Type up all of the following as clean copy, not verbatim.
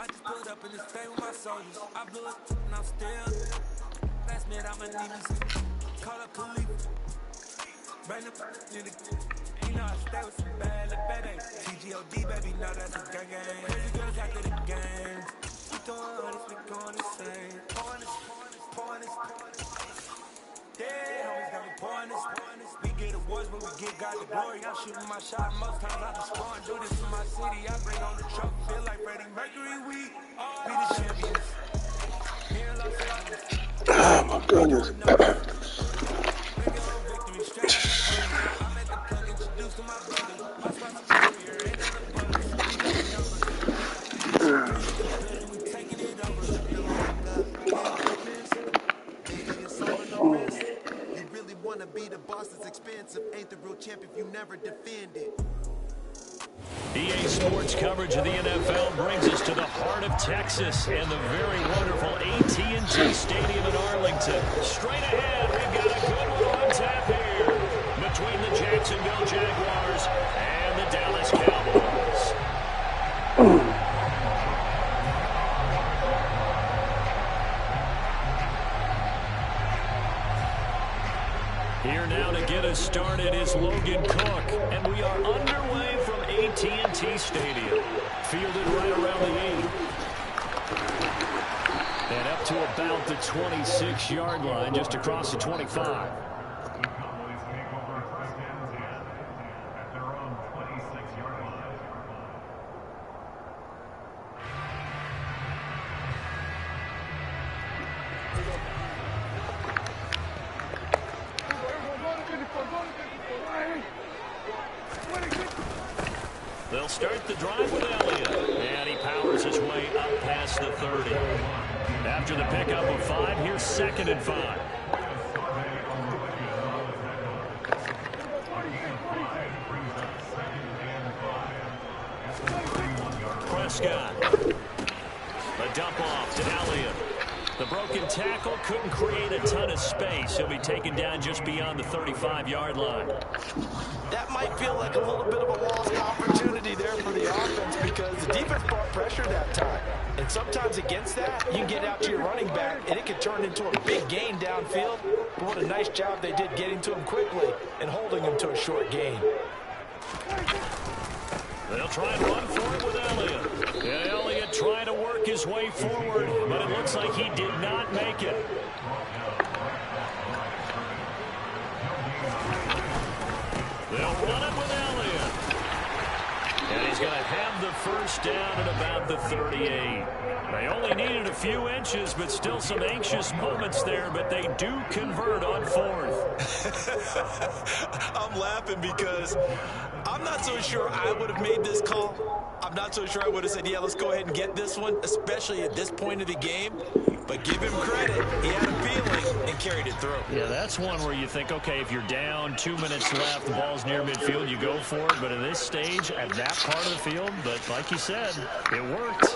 just pulled up in this thing with my soldiers. I blew it and I'm still. Last minute I'ma need me. Call up police. Bring the nigga. You know I stay with some bad little baby. TGOD baby, know that's a gang gang. Crazy girls after the game. We throwing honest, we going insane. Pouring this. Yeah, homies got me pouring this. We get awards, but we get God the glory. I'm shooting my shot, most times I just scoring. Do this in my city, I bring on the trophy. Feel like Freddie Mercury, we be the champions. Here in Los Angeles. Oh my goodness. You really want to be the boss that's expensive. Ain't the real champ if you never defend it. EA Sports coverage of the NFL brings us to the heart of Texas and the very wonderful H2h Stadium in Arlington. Straight ahead, we've got a good one on tap here between the Jacksonville Jaguars and the Dallas Cowboys. Here now to get us started is Logan Cook, and we are underway from AT&T Stadium. Fielded right around the 8. And up to about the 26-yard line, just across the 25. They'll start the drive with Elliott, and he powers his way up past the 30. After the pickup of 5, here's 2nd and 5. Prescott. A dump off to Elliott. The broken tackle couldn't create a ton of space. He'll be taken down just beyond the 35-yard line. That might feel like a little bit of a lost opportunity there for the offense because the defense brought pressure that time. And sometimes against that, you can get out to your running back, and it can turn into a big gain downfield. But what a nice job they did getting to him quickly and holding him to a short gain. They'll try and run for it with Elliott. And Elliott trying to work his way forward, but it looks like he did not make it. They'll run it with Elliott. And he's going to have the first down at about the 38. They only needed a few inches, but still some anxious moments there, but they do convert on 4th. I'm laughing because I'm not so sure I would have made this call. I'm not so sure I would have said, yeah, let's go ahead and get this one, especially at this point of the game. But give him credit. He had a feeling and carried it through. Yeah, that's one where you think, okay, if you're down, 2 minutes left, the ball's near midfield, you go for it. But at this stage, at that part of the field, but like you said, it worked.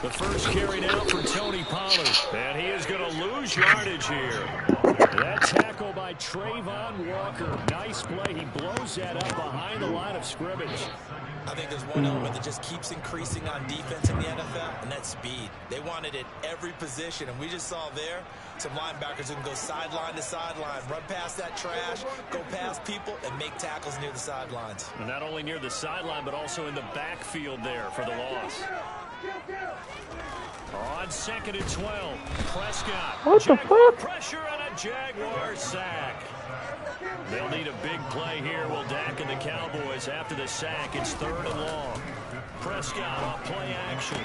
The first carry now for Tony Pollard. And he is going to lose yardage here. That tackle by Trayvon Walker. Nice play. He blows that up behind the line of scrimmage. I think there's one element that just keeps increasing on defense in the NFL, and that's speed. They want it at every position, and we just saw there some linebackers who can go sideline to sideline, run past that trash, go past people, and make tackles near the sidelines. And not only near the sideline, but also in the backfield there for the loss. On 2nd and 12, Prescott. What the fuck? Pressure and a Jaguar sack. They'll need a big play here. Will Dak and the Cowboys after the sack. It's 3rd and long. Prescott off play action.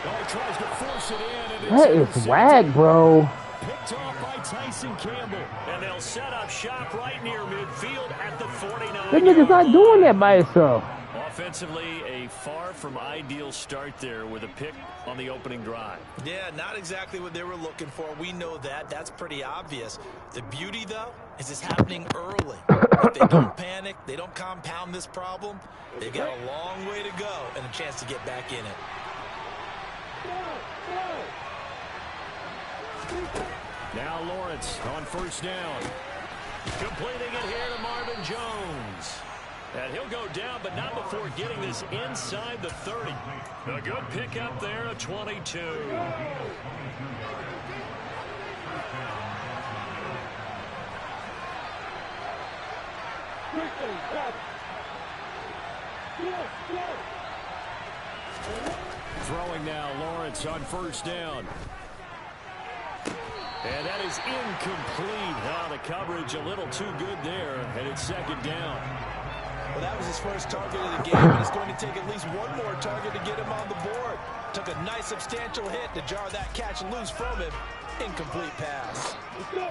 Oh, tries to force it in. And that is wag, bro. Picked off by Tyson Campbell. And they'll set up shop right near midfield at the 49. That nigga's not doing that by himself. Offensively, a far from ideal start there with a pick on the opening drive. Yeah, not exactly what they were looking for. We know that. That's pretty obvious. The beauty, though, is it's happening early. If they don't panic, they don't compound this problem, they've got a long way to go and a chance to get back in it. Now Lawrence on 1st down. Completing it here to Marvin Jones. And he'll go down, but not before getting this inside the 30. A good pickup there, a 22. Throwing now, Lawrence on first down. And that is incomplete. The coverage a little too good there, and it's second down. Well, that was his first target of the game, but it's going to take at least one more target to get him on the board. Took a nice substantial hit to jar that catch loose from him. Incomplete pass.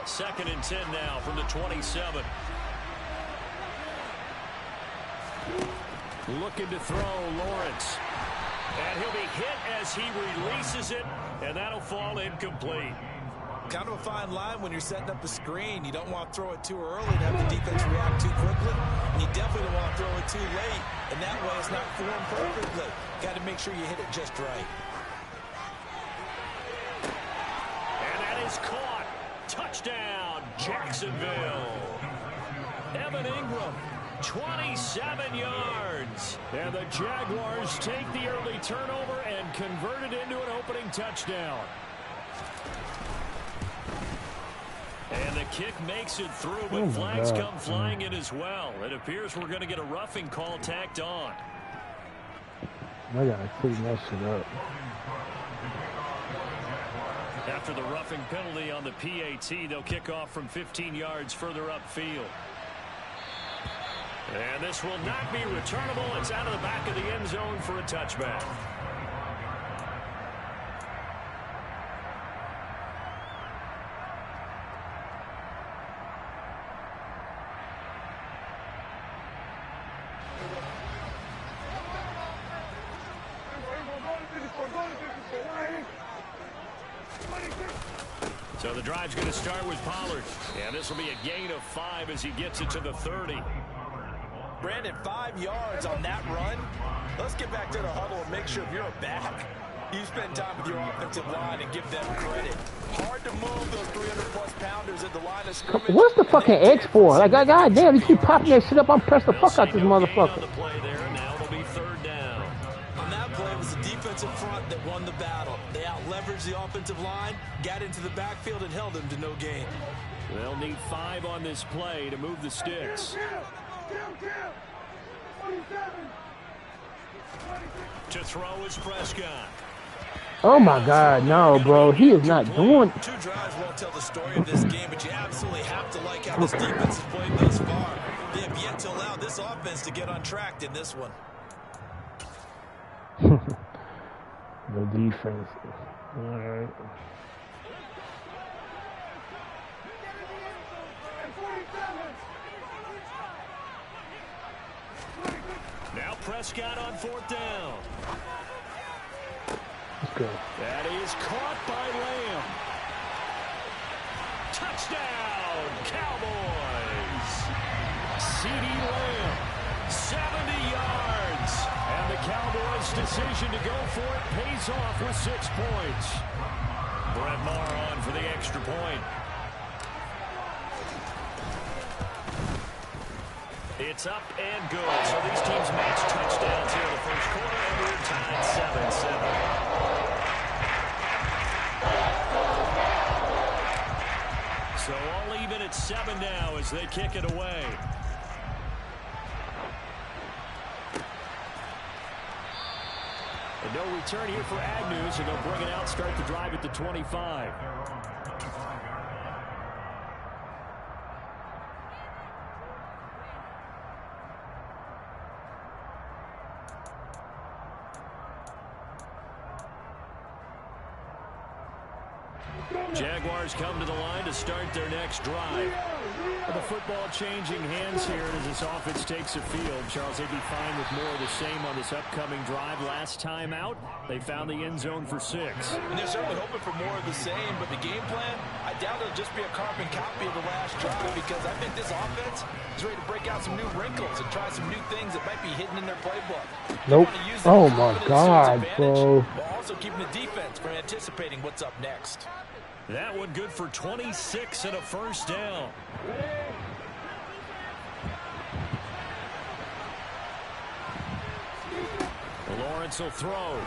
Second and 10 now from the 27. Looking to throw, Lawrence. And he'll be hit as he releases it, and that'll fall incomplete. Kind of a fine line when you're setting up a screen. You don't want to throw it too early and have the defense react too quickly. And you definitely don't want to throw it too late. And that way it's not formed perfectly. Got to make sure you hit it just right. And that is caught. Touchdown, Jacksonville. Evan Ingram, 27 yards. And the Jaguars take the early turnover and convert it into an opening touchdown. And the kick makes it through, but flags come flying in as well. It appears we're going to get a roughing call tacked on. I gotta clean that shit up. After the roughing penalty on the PAT, they'll kick off from 15 yards further upfield. And this will not be returnable. It's out of the back of the end zone for a touchback. So the drive's going to start with Pollard. And this will be a gain of 5 as he gets it to the 30. Brandon, 5 yards on that run. Let's get back to the huddle and make sure if you're a back, you spend time with your offensive line and give them credit. Hard to move those 300-plus pounders at the line of scrimmage. What's the fucking X for? Like, goddamn, you keep popping that shit up. I'm pressed the fuck out this motherfucker. On the play there, and now it'll be third down. On that play, it was the defensive front that won the battle. They out-leveraged the offensive line, got into the backfield, and held them to no gain. They'll need 5 on this play to move the sticks. To throw is Prescott. Oh my God, no, bro. He is not doing. 2 drives won't tell the story of this game, but you absolutely have to like how this defense has played thus far. They have yet to allow this offense to get on track in this one. The defense. All right. Now Prescott on fourth down. Let's go. That is caught by Lamb. Touchdown, Cowboys. CeeDee Lamb, 70 yards. And the Cowboys' decision to go for it pays off with 6 points. Brett Maher on for the extra point. It's up and good. So these teams match touchdowns here in the first quarter, and we're tied 7-7. So all even at 7 now as they kick it away. And no return here for Agnew, so they'll bring it out, start the drive at the 25. Jaguars come to the line to start their next drive. The football changing hands here as this offense takes a field. Charles, they'd be fine with more of the same on this upcoming drive. Last time out, they found the end zone for 6. And they're certainly hoping for more of the same, but the game plan, I doubt it'll just be a carbon copy of the last drive because I think this offense is ready to break out some new wrinkles and try some new things that might be hidden in their playbook. Nope. Oh my God, bro. While also keeping the defense from anticipating what's up next. That one good for 26 and a first down. Lawrence will throw.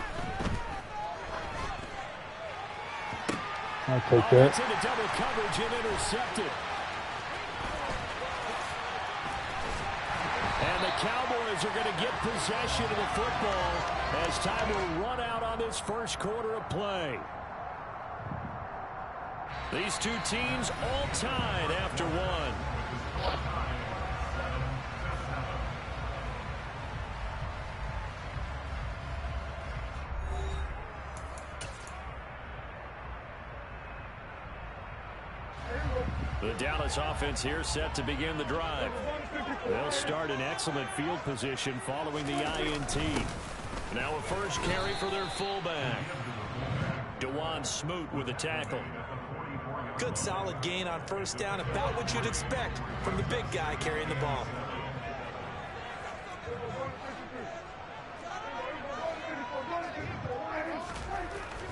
I'll take that. It's into double coverage and intercepted. And the Cowboys are going to get possession of the football as time will run out on this first quarter of play. These two teams all tied after one. The Dallas offense here set to begin the drive. They'll start in excellent field position following the INT. Now a first carry for their fullback. DeJuan Smoot with a tackle. Good solid gain on first down, about what you'd expect from the big guy carrying the ball.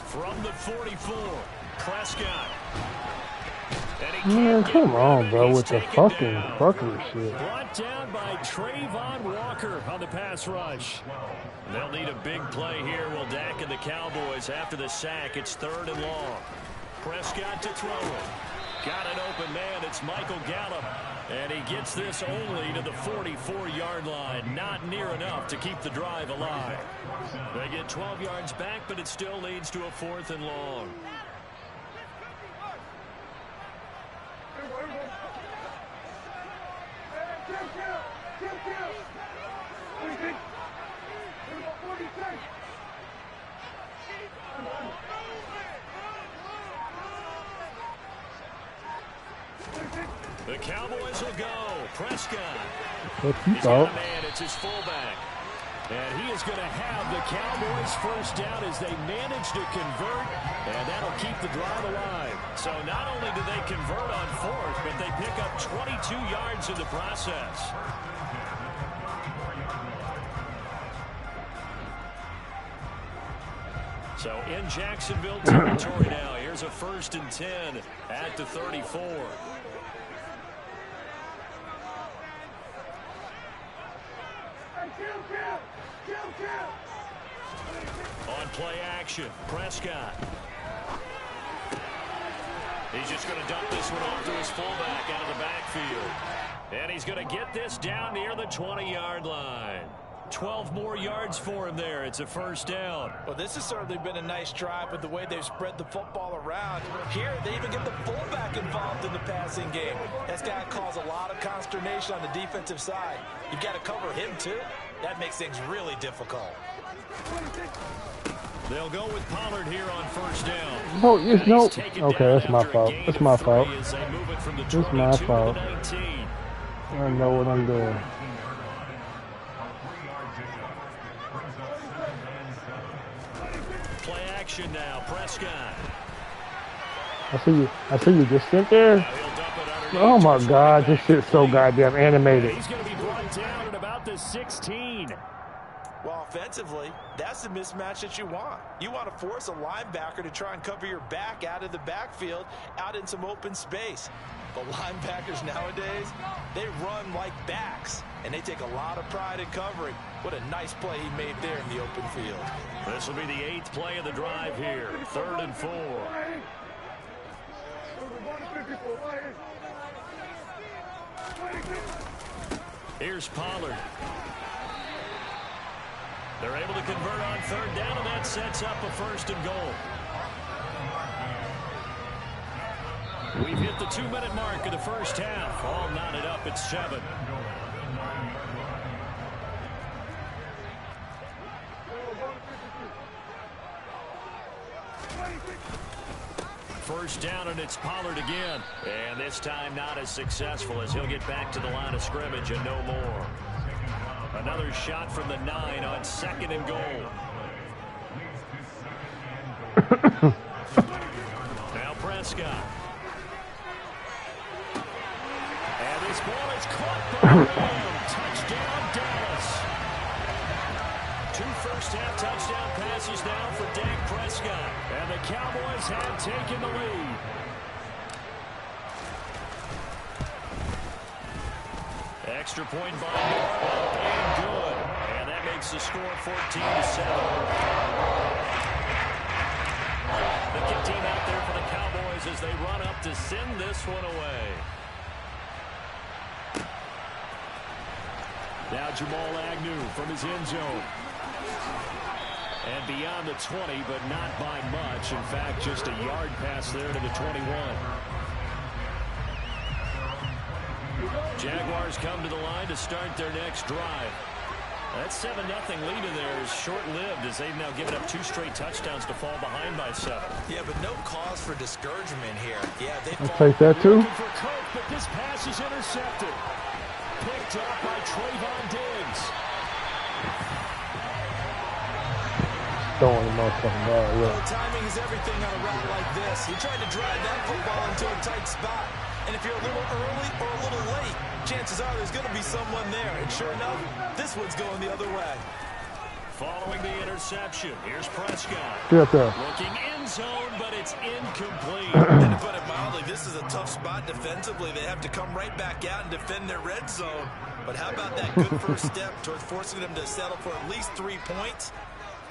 From the 44, Prescott. Man, come on, bro, with the fucking fucker shit. Brought down by Trayvon Walker on the pass rush. They'll need a big play here. Will Dak and the Cowboys after the sack. It's 3rd and long. Prescott to throw it. Got an open man. It's Michael Gallup. And he gets this only to the 44-yard line. Not near enough to keep the drive alive. They get 12 yards back, but it still leads to a 4th and long. The Cowboys will go. Prescott. He's got a man. It's his fullback. And he is going to have the Cowboys first down as they manage to convert. And that'll keep the drive alive. So not only do they convert on 4th, but they pick up 22 yards in the process. So in Jacksonville territory now. Here's a 1st and 10 at the 34. On play action, Prescott. He's just going to dump this one off to his fullback out of the backfield. And he's going to get this down near the 20-yard line. 12 more yards for him there. It's a first down. Well, this has certainly been a nice drive with the way they've spread the football around. Here, they even get the fullback involved in the passing game. That's got to cause a lot of consternation on the defensive side. You've got to cover him, too. That makes things really difficult. They'll go with Pollard here on first down. Oh, yes, no. Okay, that's my fault. That's my fault. That's my fault. I know what I'm doing. Play action now, Prescott. I see you just sit there. Oh my God, this shit's so goddamn animated. He's going to be brought down at about the 16. Well, offensively, that's the mismatch that you want. You want to force a linebacker to try and cover your back out of the backfield, out in some open space. But linebackers nowadays, they run like backs, and they take a lot of pride in covering. What a nice play he made there in the open field. This will be the 8th play of the drive here. 3rd and 4. Here's Pollard. They're able to convert on 3rd down, and that sets up a 1st and goal. We've hit the 2-minute mark of the first half. All knotted up at 7. First down, and it's Pollard again. And this time not as successful as he'll get back to the line of scrimmage and no more. Another shot from the 9 on 2nd and goal. Now Prescott. And this ball is caught by Lamb. Touchdown, Dallas. 2 first-half touchdown passes now for Dak Prescott. And the Cowboys have taken the lead. Extra point by Norwell, and good. And that makes the score 14-7. The kick team out there for the Cowboys as they run up to send this one away. Now Jamal Agnew from his end zone. And beyond the 20, but not by much. In fact, just a yard pass there to the 21. Jaguars come to the line to start their next drive. That 7-0 lead of theirs is short-lived as they've now given up 2 straight touchdowns to fall behind by 7. Yeah, but no cause for discouragement here. Yeah, they I'll take that too. Looking for Coke, but this pass is intercepted. Picked up by Trayvon Diggs. Throwing the motherfucking ball, yeah. Well, timing is everything on a route like this. He tried to drive that football into a tight spot. And if you're a little early or a little late, chances are there's going to be someone there. And sure enough, this one's going the other way. Following the interception, here's Prescott. Get up there. Looking in zone, but it's incomplete. And to put it mildly, this is a tough spot defensively. They have to come right back out and defend their red zone. But how about that good first step towards forcing them to settle for at least 3 points?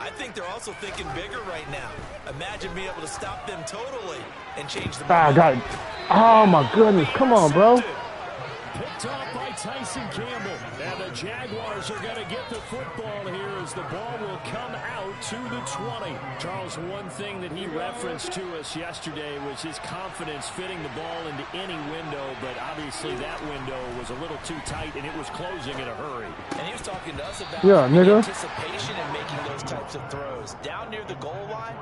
I think they're also thinking bigger right now. Imagine being able to stop them totally and change the I got it. Oh, my goodness. Come on, bro. Picked off by Tyson Campbell. And the Jaguars are going to get the football here as the ball will come out to the 20. Charles, one thing that he referenced to us yesterday was his confidence fitting the ball into any window, but obviously that window was a little too tight and it was closing in a hurry. And he was talking to us about anticipation in making those types of throws. Down near the goal line,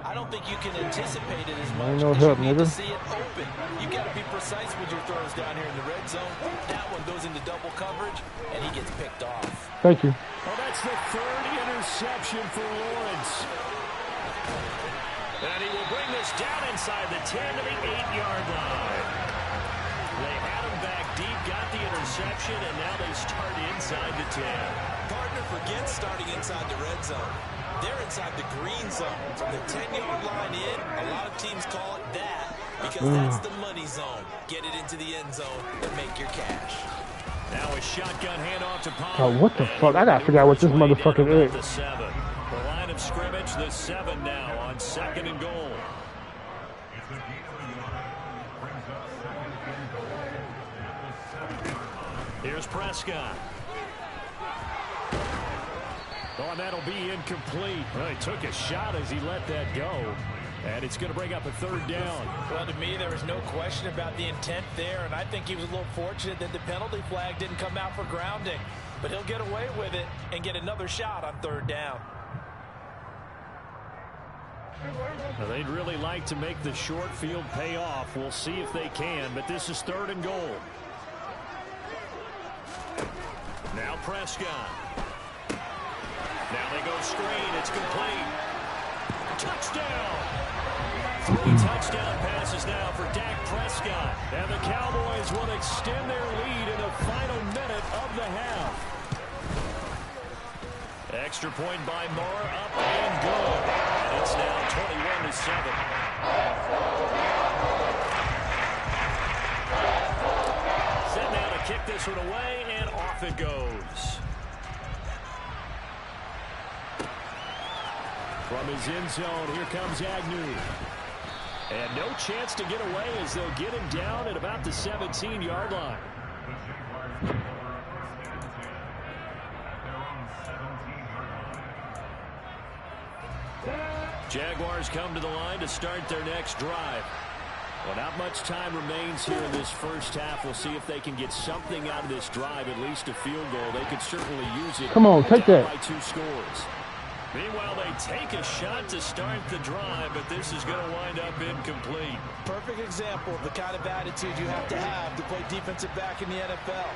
I don't think you can anticipate it as much as you need to see it open. You got to be precise with your throws down here in the red zone. That one goes into double coverage, and he gets picked off. Thank you. Well, that's the 3rd interception for Lawrence. And he will bring this down inside the 10 to the 8-yard line. They had him back deep, got the interception, and now they start inside the 10. Partner forgets starting inside the red zone. They're inside the green zone. From the 10-yard line in, a lot of teams call it that because that's the money zone. Get it into the end zone and make your cash. Now a shotgun handoff to Pollard. Oh, what the fuck? I gotta figure out what this motherfucker is. The 7. The line of scrimmage, the 7 now on 2nd and goal. Here's Prescott. Oh, and that'll be incomplete. Well, he took a shot as he let that go. And it's going to bring up a 3rd down. Well, to me, there was no question about the intent there, and I think he was a little fortunate that the penalty flag didn't come out for grounding. But he'll get away with it and get another shot on 3rd down. Well, they'd really like to make the short field pay off. We'll see if they can, but this is 3rd and goal. Now Prescott. Now they go screen. It's complete. Touchdown. 3 touchdown passes now for Dak Prescott. And the Cowboys will extend their lead in the final minute of the half. Extra point by Moore, up and good. And it's now 21-7. Set now to kick this one away, and off it goes. From his end zone, here comes Agnew. And no chance to get away as they'll get him down at about the 17-yard line. Jaguars come to the line to start their next drive. Well, not much time remains here in this first half. We'll see if they can get something out of this drive, at least a field goal. They could certainly use it. Come on, take that. By 2 scores. Meanwhile, they take a shot to start the drive, but this is going to wind up incomplete. Perfect example of the kind of attitude you have to play defensive back in the NFL.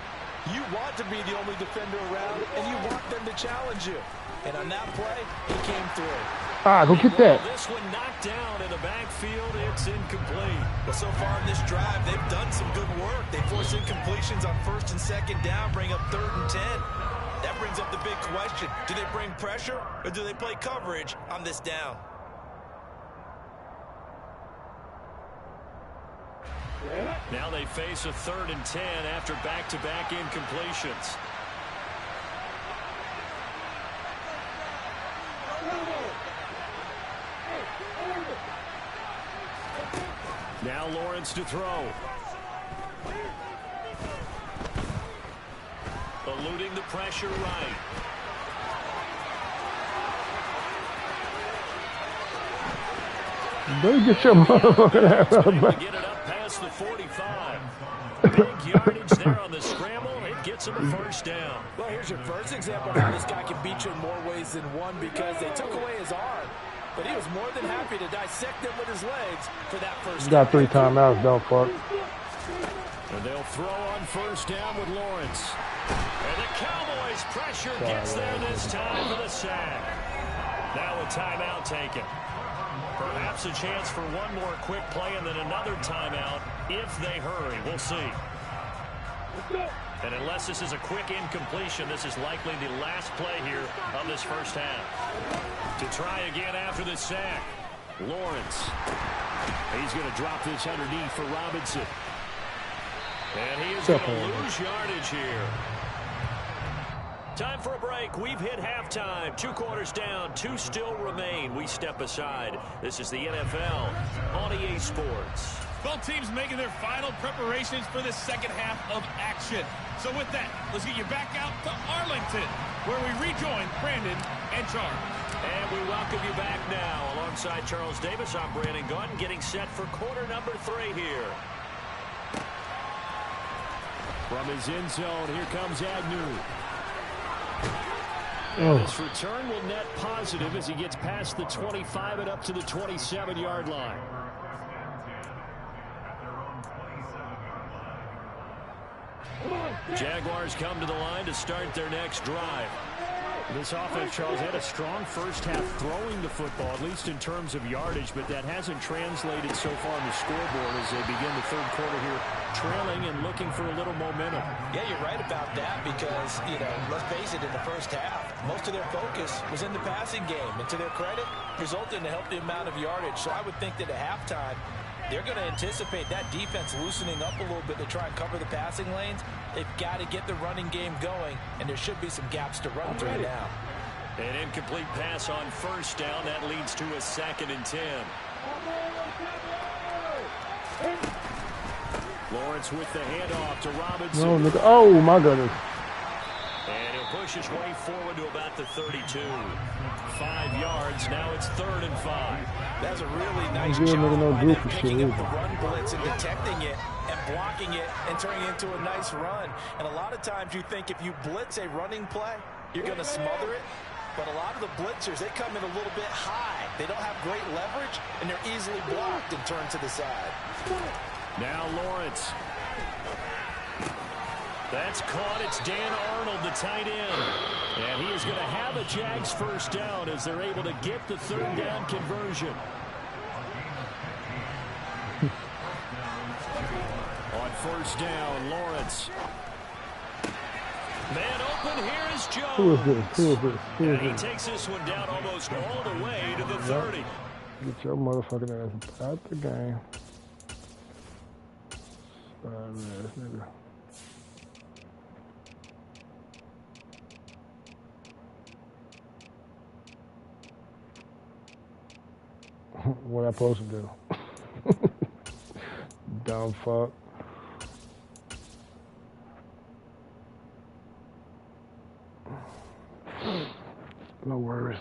You want to be the only defender around, and you want them to challenge you. And on that play, he came through. Ah, go get that. This one knocked down in the backfield. It's incomplete. Well, so far in this drive, they've done some good work. They force incompletions on 1st and 2nd down, bring up 3rd and 10. That brings up the big question. Do they bring pressure or do they play coverage on this down? Now they face a 3rd and 10 after back-to-back incompletions. Now Lawrence to throw. Eluding the pressure right. Better get your motherfucking ass out of the Get it up past the 45. Big yardage there on the scramble. It gets him a first down. Well, here's your first example of how this guy can beat you in more ways than one, because they took away his arm, but he was more than happy to dissect them with his legs for that first down. Got 3 timeouts, don't fuck. And they'll throw on first down with Lawrence. And the Cowboys' pressure gets there this time for the sack. Now a timeout taken. Perhaps a chance for one more quick play and then another timeout if they hurry. We'll see. And unless this is a quick incompletion, this is likely the last play here of this first half. To try again after the sack, Lawrence. He's going to drop this underneath for Robinson. And he is going to lose yardage here. Time for a break. We've hit halftime. 2 quarters down. 2 still remain. We step aside. This is the NFL on EA Sports. Both teams making their final preparations for the second half of action. So with that, let's get you back out to Arlington, where we rejoin Brandon and Charles. And we welcome you back now. Alongside Charles Davis, I'm Brandon Gunn, getting set for quarter number 3 here. From his end zone, here comes Agnew. And this return will net positive as he gets past the 25 and up to the 27-yard line. Jaguars come to the line to start their next drive. This offense, Charles, had a strong first half throwing the football, at least in terms of yardage, but that hasn't translated so far on the scoreboard as they begin the third quarter here, trailing and looking for a little momentum. Yeah, you're right about that because, let's face it, in the first half, most of their focus was in the passing game. And to their credit, resulted in a healthy amount of yardage. So I would think that at halftime, they're going to anticipate that defense loosening up a little bit to try and cover the passing lanes. They've got to get the running game going, and there should be some gaps to run through now. An incomplete pass on first down. That leads to a 2nd and 10. Lawrence with the handoff to Robinson. No, oh, my goodness. And he'll push his way forward to about the 32. 5 yards. Now it's 3rd and 5. That's a really nice job by them picking up the run blitz and detecting it and blocking it and turning it into a nice run. And a lot of times you think if you blitz a running play, you're going to smother it. But a lot of the blitzers, they come in a little bit high. They don't have great leverage, and they're easily blocked and turned to the side. Now Lawrence. That's caught. It's Dan Arnold, the tight end. And he is going to have a Jags first down as they're able to get the 3rd down conversion. On first down, Lawrence. Man open, here is Jones. Who is this? Who is this? Who is and he this? takes this one down almost all the way to the 30. Get your motherfucking ass out the game. Ass nigga. What I supposed to do? Dumb fuck. No worries.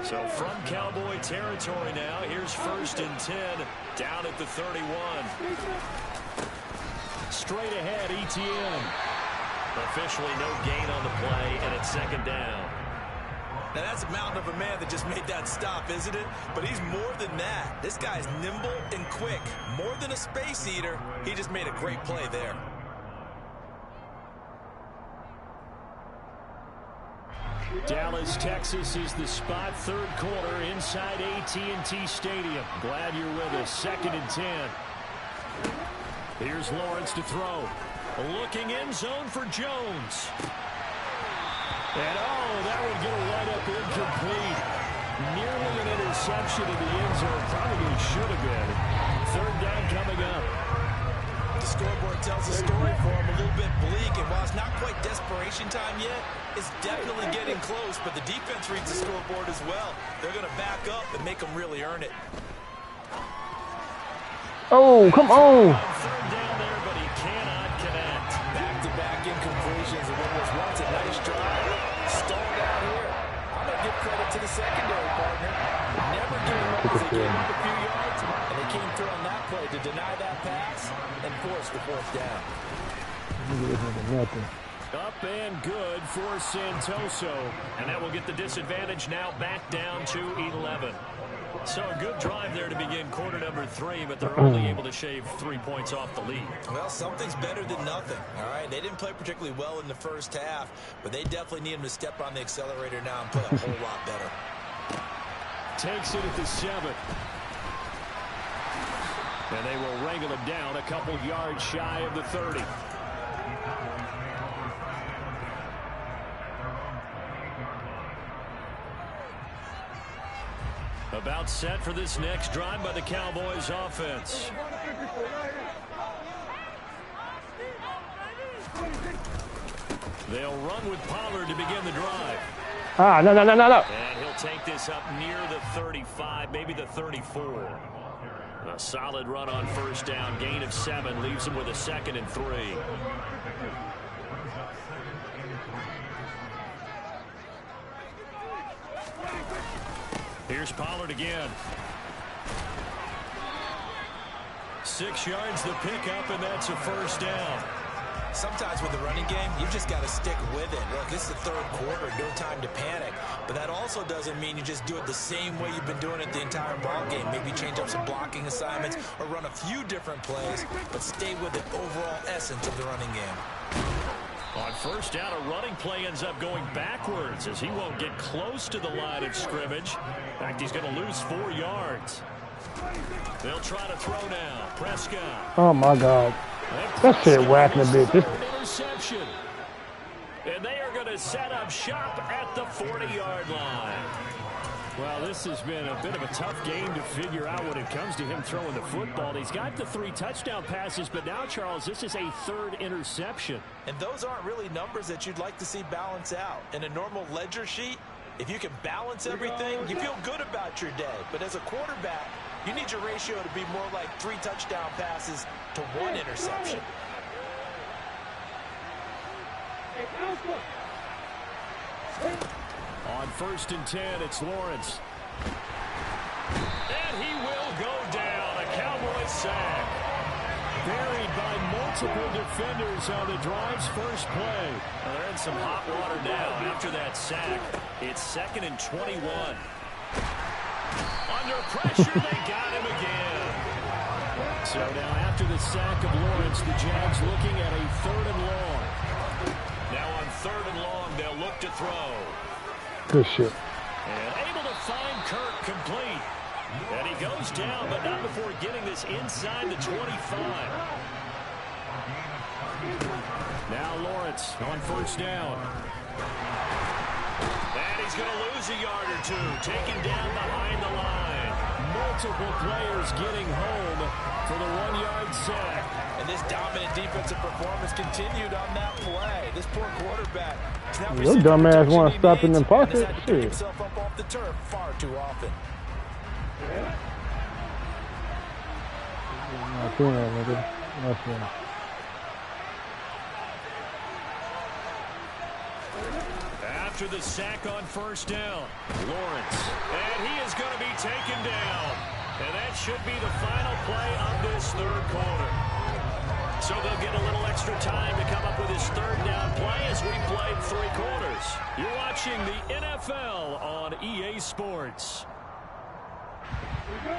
So from Cowboy territory now, here's 1st and 10 down at the 31. Straight ahead, ETN. Officially no gain on the play, and it's 2nd down. Now that's a mountain of a man that just made that stop, isn't it? But he's more than that. This guy's nimble and quick. More than a space eater, he just made a great play there. Dallas, Texas is the spot. 3rd quarter inside AT&T Stadium. Glad you're with us. 2nd and 10. Here's Lawrence to throw. Looking end zone for Jones. And that would get a right up incomplete. Nearly an interception in the end zone. Probably should have been. Third down coming up. The scoreboard tells a story for him, a little bit bleak, and while it's not quite desperation time yet, it's definitely getting close, but the defense reads the scoreboard as well. They're going to back up and make them really earn it. Oh, come on. Third down there, but he cannot connect. Back-to-back incompletions, and what was once a nice drive stalled out here. I'm going to give credit to the secondary partner. Never giving up as they gave up a few yards, and they came through on that play to deny that pass and force the fourth down. Nothing. Up and good for Santoso. And that will get the disadvantage now back down to 11. So a good drive there to begin quarter number 3, but they're only able to shave 3 points off the lead. Well, something's better than nothing, all right? They didn't play particularly well in the first half, but they definitely need them to step on the accelerator now and play a whole lot better. Takes it at the 7. And they will wrangle him down a couple yards shy of the 30. About set for this next drive by the Cowboys offense. They'll run with Pollard to begin the drive. No. And he'll take this up near the 35, maybe the 34. A solid run on first down, gain of 7, leaves him with a 2nd and 3. Here's Pollard again. 6 yards the pickup, and that's a first down. Sometimes with the running game, you just got to stick with it. Look, this is the third quarter, no time to panic. But that also doesn't mean you just do it the same way you've been doing it the entire ball game. Maybe change up some blocking assignments or run a few different plays, but stay with the overall essence of the running game. On first down, a running play ends up going backwards as he won't get close to the line of scrimmage. In fact, he's going to lose 4 yards. They'll try to throw now. Prescott. Oh, my God. That shit whacking a bit. Interception. And they are going to set up shop at the 40-yard line. Well, this has been a bit of a tough game to figure out when it comes to him throwing the football. He's got the 3 touchdown passes, but now, Charles, this is a 3rd interception. And those aren't really numbers that you'd like to see balance out. In a normal ledger sheet, if you can balance everything, you feel good about your day. But as a quarterback, you need your ratio to be more like 3 touchdown passes to 1 interception. On 1st and 10, it's Lawrence. And he will go down. A Cowboys sack. Buried by multiple defenders on the drive's first play. Well, they're in some hot water now after that sack. It's 2nd and 21. Under pressure, they got him again. So now after the sack of Lawrence, the Jags looking at a 3rd and long. Now on 3rd and long, they'll look to throw. Good shit. And able to find Kirk complete. And he goes down, but not before getting this inside the 25. Now Lawrence on first down. And he's going to lose a yard or 2. Taken down behind the line. Multiple players getting home for the 1-yard sack. And this dominant defensive performance continued on that play. This poor quarterback. Your dumbass want to stop in the pocket. Pick himself up off the turf far too often. After the sack on first down, Lawrence. And he is going to be taken down. And that should be the final play of this 3rd quarter. So they'll get a little extra time to come up with his 3rd down play as we played 3 quarters. You're watching the NFL on EA Sports.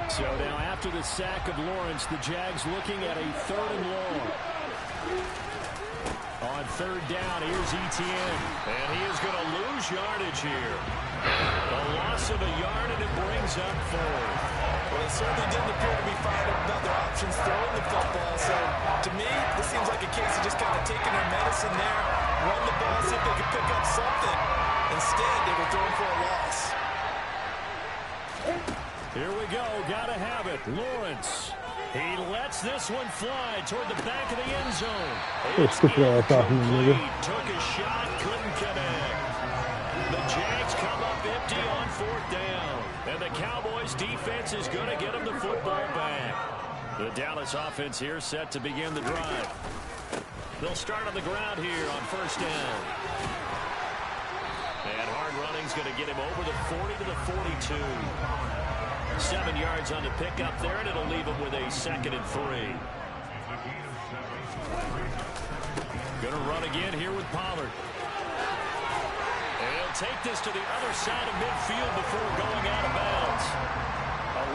So now after the sack of Lawrence, the Jags looking at a 3rd and long. On 3rd down, here's Etienne. And he is going to lose yardage here. A loss of a yard, and it brings up 4th. Well, they certainly didn't appear to be finding other options throwing the football. So, to me, this seems like a case of just kind of taking their medicine there, run the ball, see if they could pick up something. Instead, they were throwing for a loss. Here we go. Gotta have it. Lawrence. He lets this one fly toward the back of the end zone. It's incomplete. Took a shot, couldn't connect. The Jags come up empty on 4th down. And the Cowboys defense is going to get them the football back. The Dallas offense here set to begin the drive. They'll start on the ground here on 1st down. And hard running's going to get him over the 40 to the 42. 7 yards on the pickup there, and it'll leave him with a 2nd and 3. Going to run again here with Pollard. And he'll take this to the other side of midfield before going out of bounds.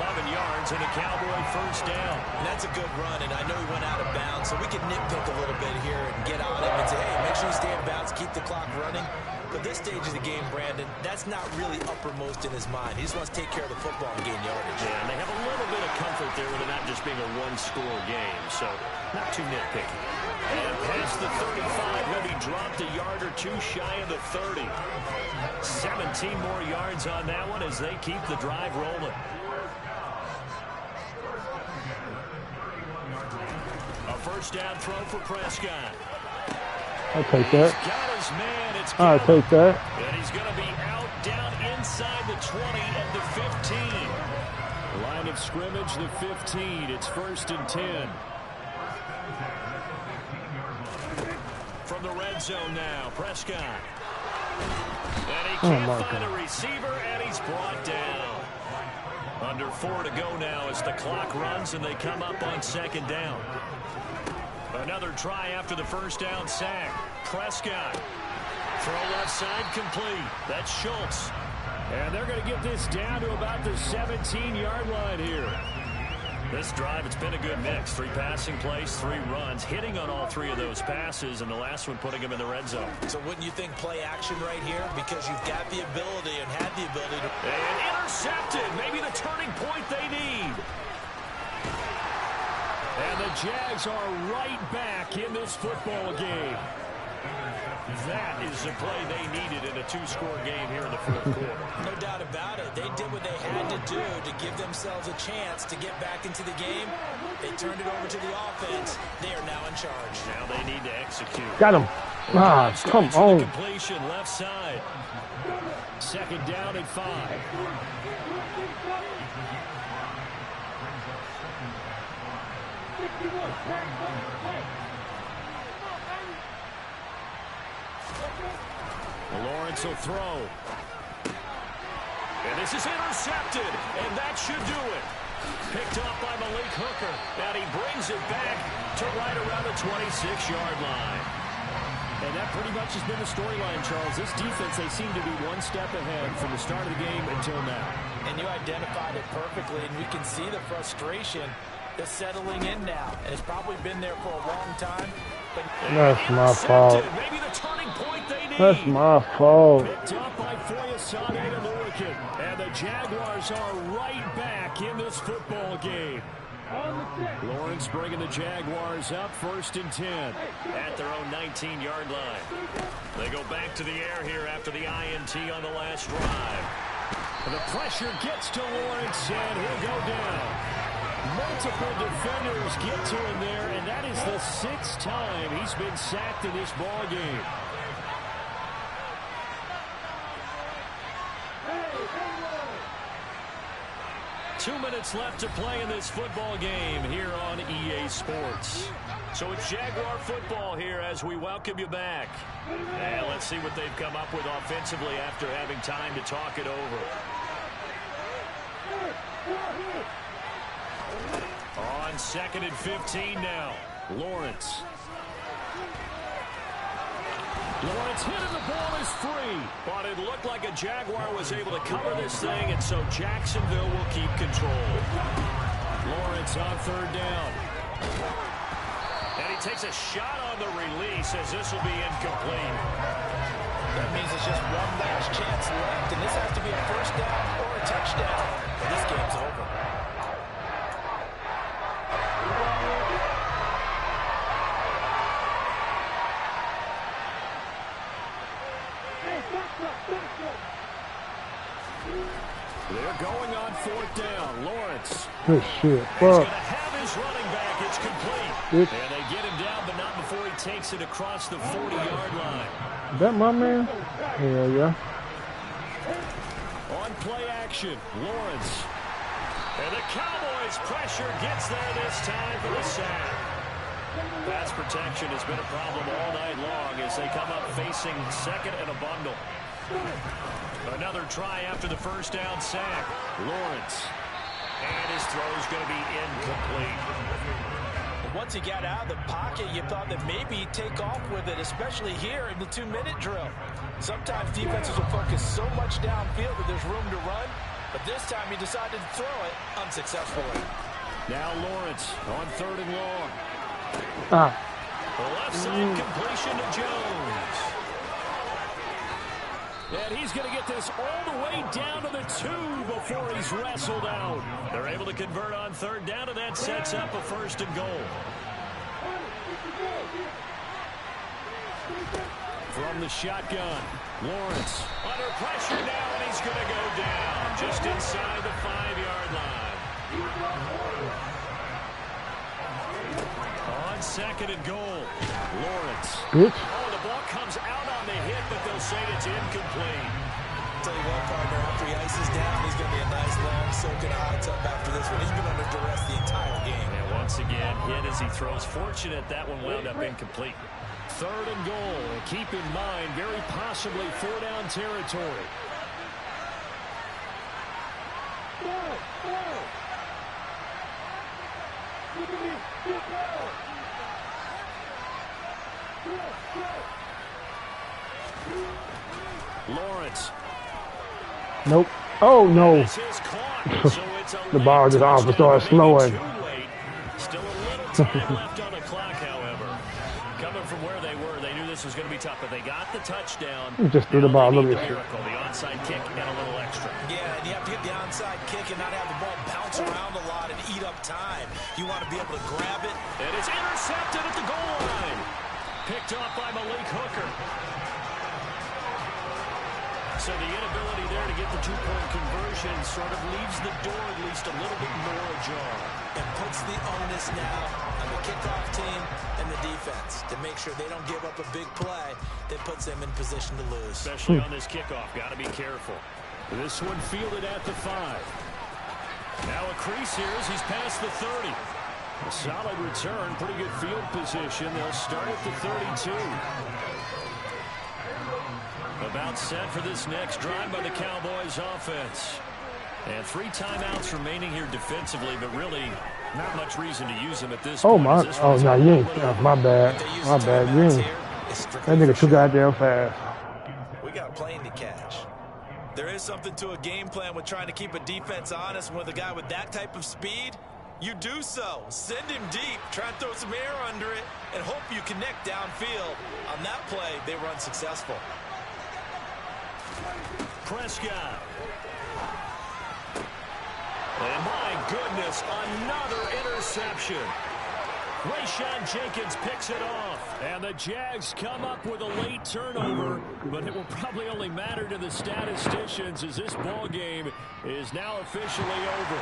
11 yards and a Cowboy 1st down. And that's a good run, and I know he went out of bounds, so we can nitpick a little bit here and get on him and say, hey, make sure you stay in bounds, keep the clock running. But this stage of the game, Brandon, that's not really uppermost in his mind. He just wants to take care of the football and gain yardage. Yeah, and they have a little bit of comfort there with it not just being a one-score game, so not too nitpicky. And past the 35, he'll be dropped a yard or two shy of the 30. 17 more yards on that one as they keep the drive rolling. A 1st down throw for Prescott. I'll take that. He's got his man. It's I'll take that. And he's going to be out down inside the 20 at the 15. Line of scrimmage, the 15. It's 1st and 10. From the red zone now, Prescott. And he can't find a receiver, and he's brought down. Under 4 to go now as the clock runs, and they come up on 2nd down. Another try after the 1st down sack. Prescott. Throw left side complete. That's Schultz. And they're going to get this down to about the 17-yard line here. This drive, it's been a good mix. 3 passing plays, 3 runs, hitting on all 3 of those passes, and the last one putting him in the red zone. So wouldn't you think play action right here? Because you've got the ability and had the ability to... And intercepted. Maybe the turning point they need. And the Jags are right back in this football game. That is the play they needed in a 2-score game here in the 4th quarter. No doubt about it. They did what they had to do to give themselves a chance to get back into the game. They turned it over to the offense. They are now in charge. Now they need to execute. Got him. Ah, come on. Completion left side. 2nd down and 5. Lawrence will throw. And this is intercepted, and that should do it. Picked up by Malik Hooker, and he brings it back to right around the 26-yard line. And that pretty much has been the storyline, Charles. This defense, they seem to be one step ahead from the start of the game until now. And you identified it perfectly, and we can see the frustration that's settling in now. And it's probably been there for a long time. But that's my fault. Maybe the turning point they need. That's my fault. Picked up by Foyesade and Lurican. And the Jaguars are right back in this football game. Lawrence bringing the Jaguars up 1st and 10 at their own 19-yard line. They go back to the air here after the INT on the last drive. The pressure gets to Lawrence, and he'll go down. Multiple defenders get to him there, and that is the 6th time he's been sacked in this ball game. Two minutes left to play in this football game here on EA Sports. So it's Jaguar football here as we welcome you back. And let's see what they've come up with offensively after having time to talk it over. On 2nd and 15 now. Lawrence hit and the ball is free. But it looked like a Jaguar was able to cover this thing, and so Jacksonville will keep control. Lawrence on 3rd down. And he takes a shot on the release as this will be incomplete. That means it's just one last chance left, and this has to be a 1st down or a touchdown. And this game's over. They're going on 4th down. Lawrence. Good shit. He's Fuck. going to have his running back. It's complete. Bitch. And they get him down, but not before he takes it across the 40-yard line. Is that my man? Hell yeah. On play action, Lawrence. And the Cowboys' pressure gets there this time for the sack. Pass protection has been a problem all night long as they come up facing second and a bundle. Another try after the first down sack. Lawrence. And his throw is going to be incomplete. Once he got out of the pocket, you thought that maybe he'd take off with it, especially here in the 2-minute drill. Sometimes defenses will focus so much downfield that there's room to run, but this time he decided to throw it unsuccessfully. Now Lawrence on 3rd and long. Left side completion to Jones. And he's going to get this all the way down to the 2 before he's wrestled out. They're able to convert on 3rd down, and that sets up a 1st and goal. From the shotgun, Lawrence under pressure now, and he's going to go down just inside the 5-yard line. On 2nd and goal, Lawrence. Bitch. Oh, the ball comes out on the hit, but they'll say it's incomplete. Tell you what, partner, after he ices down, he's going to be a nice long soaking hot tub after this one. He's been under duress the entire game. And once again, hit as he throws. Fortunate that one wound up incomplete. 3rd and goal. Keep in mind, very possibly 4-down territory. Lawrence. Nope. Oh, no. This is caught, so it's a The ball just off and started slowing. Still a little time left on the clock, however. Coming from where they were, they knew this was going to be tough, but they got the touchdown. He just threw the ball a little bit. Miracle, the onside kick and a little extra. Yeah, and you have to get the onside kick and not have the ball bounce around a lot and eat up time. You want to be able to grab it. And it's intercepted at the goal line. Picked off by Malik Hooker. So the inability there to get the 2-point conversion sort of leaves the door at least a little bit more ajar. And puts the onus now on the kickoff team and the defense to make sure they don't give up a big play that puts them in position to lose. Especially on this kickoff. Got to be careful. This one fielded at the 5. Now a crease here as he's past the 30. A solid return. Pretty good field position. They'll start at the 32. About set for this next drive by the Cowboys offense. And 3 timeouts remaining here defensively, but really not much reason to use them at this point. My. Oh, no, you ain't. Oh, my bad. My bad. You ain't. That nigga too goddamn fast. We got a plane to catch. There is something to a game plan with trying to keep a defense honest. With a guy with that type of speed, you do so. Send him deep. Try and throw some air under it and hope you connect downfield. On that play, they were unsuccessful. Prescott. And my goodness, another interception. Rayshawn Jenkins picks it off. And the Jags come up with a late turnover, but it will probably only matter to the statisticians as this ball game is now officially over.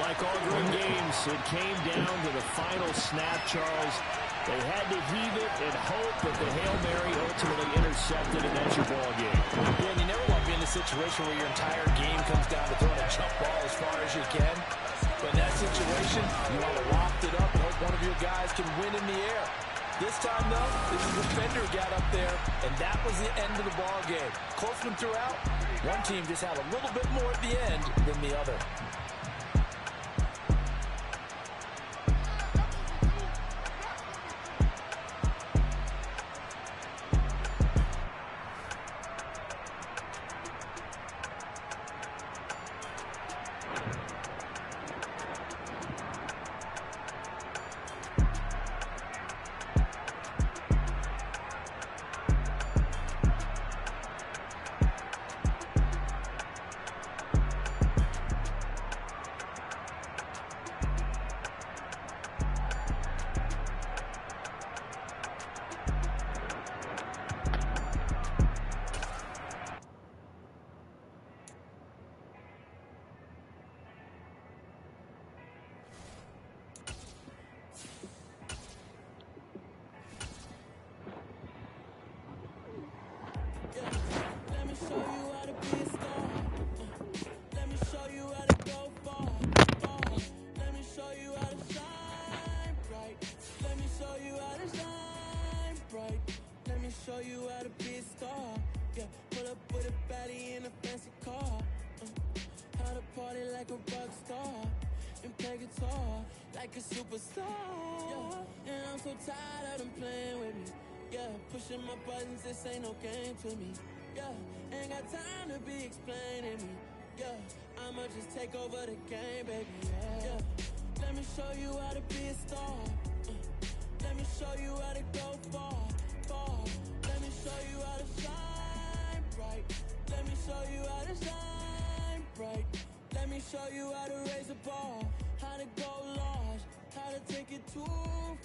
Like all great games, it came down to the final snap, Charles. They had to heave it and hope, but the Hail Mary ultimately intercepted, and that's your ball game. Yeah, and you never want to be in a situation where your entire game comes down to throwing a jump ball as far as you can. But in that situation, you want to loft it up and hope one of your guys can win in the air. This time, though, the defender got up there, and that was the end of the ball game. Close one throughout. One team just had a little bit more at the end than the other. show you how to be a star. Let me show you how to go far. Let me show you how to shine bright. Let me show you how to shine bright. Let me show you how to be a star. Yeah, pull up with a baddie in a fancy car. How to party like a rock star and play guitar like a superstar. Yeah, and I'm so tired of them playing with me. Yeah, pushing my buttons, this ain't no game to me. Yeah, ain't got time to be explaining me. Yeah, I'ma just take over the game, baby. Yeah, let me show you how to be a star. Let me show you how to go far. Let me show you how to shine bright. Let me show you how to shine bright. Let me show you how to raise a bar, how to go large, how to take it too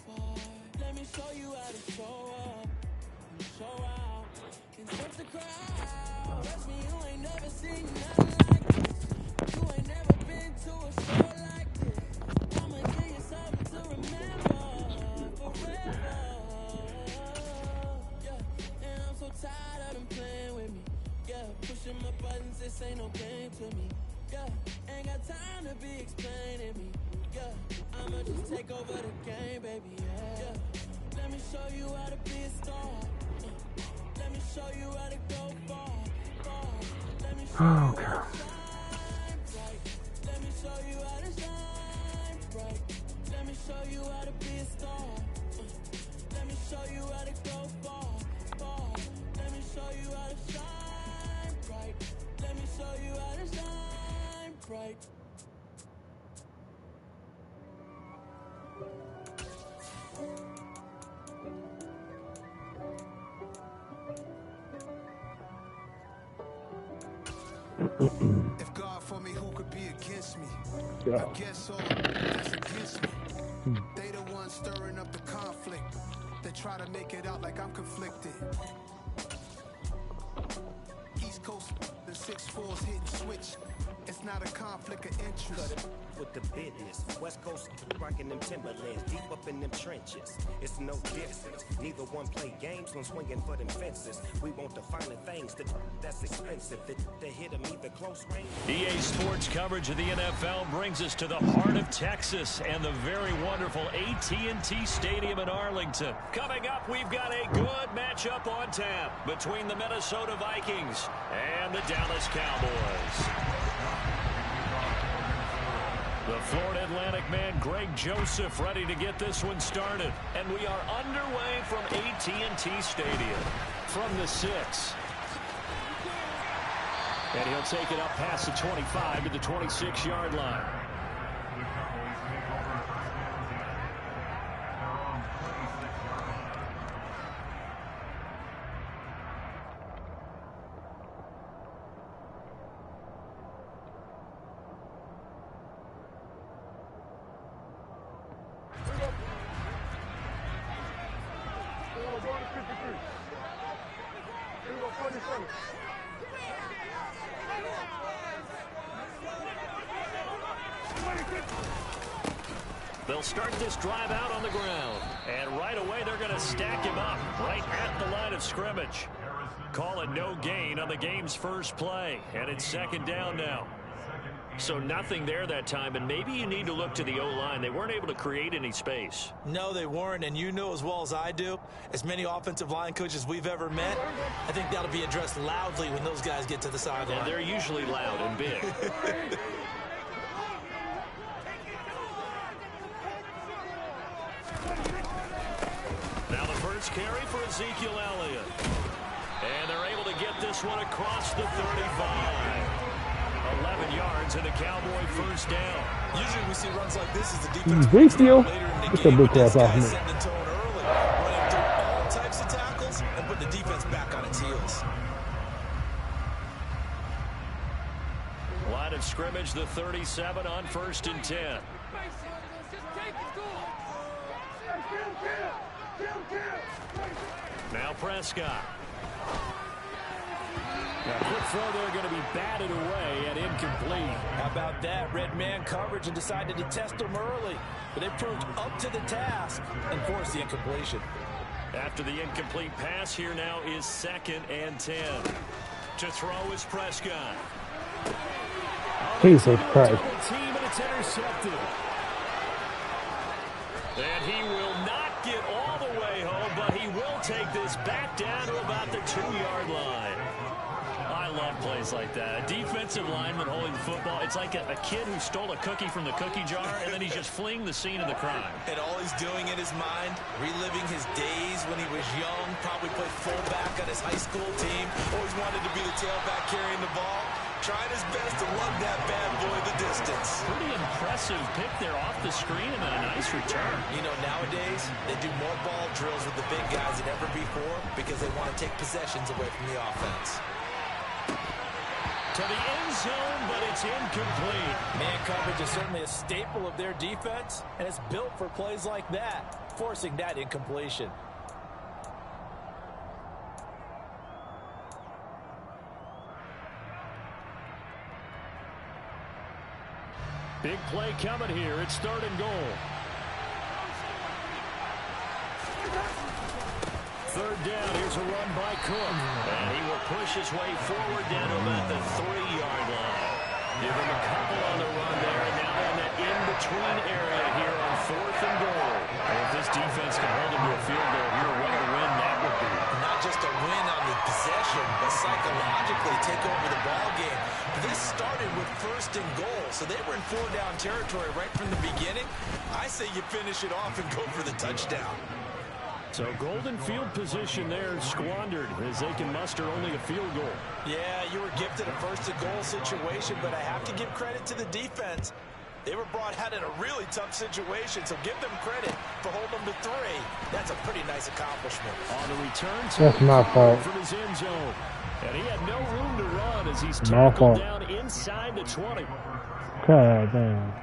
far. Let me show you how to show up and show out and touch the crowd. Trust me, you ain't never seen nothing like this. You ain't never been to a show like this. I'ma give you something to remember forever. Yeah, and I'm so tired of them playing with me. Yeah, pushing my buttons, this ain't no game to me. Yeah, ain't got time to be explaining me. Yeah, I'ma just take over the game, baby. Yeah, let me show you how to be a star. Let me show you how to go far. Let me show you how to shine bright. Let me show you how to shine bright. Let me show you how to be a star. Let me show you how to go far. Let me show you how to shine bright. Let me show you how to shine bright. If God for me, who could be against me? I guess all that's against me. They the ones stirring up the conflict. They try to make it out like I'm conflicted. East Coast, the 6-4s hitting switch. It's not a conflict of interest. With the business, West Coast rocking them Timberlands, deep up in them trenches. It's no difference. Neither one play games when swinging for them fences. We want the finer things that's expensive. They hit them either close range. EA Sports coverage of the NFL brings us to the heart of Texas and the very wonderful AT&T Stadium in Arlington. Coming up, we've got a good matchup on tap between the Minnesota Vikings and the Dallas Cowboys. The Florida Atlantic man, Greg Joseph, ready to get this one started. And we are underway from AT&T Stadium. From the 6. And he'll take it up past the 25 to the 26-yard line. They'll start this drive out on the ground. And right away, they're going to stack him up right at the line of scrimmage. Call it no gain on the game's first play. And it's second down now. So nothing there that time, and maybe you need to look to the O-line. They weren't able to create any space. No, they weren't, and you know as well as I do, as many offensive line coaches we've ever met, I think that'll be addressed loudly when those guys get to the sideline. And they're usually loud and big. Now the first carry for Ezekiel Elliott. And they're able to get this one across the 35. 11 yards and a Cowboy first down. Usually we see runs like this as the defense Ezekiel, later in the get game, the big but this crap off guy's me. setting the tone early, running through all types of tackles and putting the defense back on its heels. Line of scrimmage, the 37 on 1st and 10. Now Prescott. Now quick throw there, going to be batted away and incomplete. How about that? Red man coverage and decided to test them early. But they proved up to the task and forced the incompletion. After the incomplete pass, here now is 2nd and 10. To throw is Prescott. Jesus Christ. Team, and it's intercepted. And he will not get all the way home, but he will take this back down to about the 2-yard line. I love plays like that. A defensive lineman holding the football. It's like a kid who stole a cookie from the cookie jar, and then he's just fleeing the scene of the crime. And all he's doing in his mind, reliving his days when he was young, probably played fullback on his high school team, always wanted to be the tailback carrying the ball, trying his best to lug that bad boy the distance. Pretty impressive pick there off the screen, and then a nice return. You know, nowadays, they do more ball drills with the big guys than ever before because they want to take possessions away from the offense. To the end zone, but it's incomplete. Man coverage is certainly a staple of their defense, and it's built for plays like that, forcing that incompletion. Big play coming here. It's 3rd and goal. 3rd down. Here's a run by Cook. And he will push his way forward down to about the 3-yard line. Give him a couple on the run there. And now in that in-between area here on 4th and goal. And if this defense can hold him to a field goal here, what a win that would be. Not just a win on the possession, but psychologically take over the ball game. This started with 1st and goal, so they were in 4-down territory right from the beginning. I say you finish it off and go for the touchdown. So golden field position there squandered as they can muster only a field goal. Yeah, you were gifted a 1st and goal situation, but I have to give credit to the defense. They were brought out in a really tough situation, so give them credit for holding them to 3. That's a pretty nice accomplishment. On the return, that's my fault. From his end zone. And he had no room to run as he's tackled down inside the 20. God damn.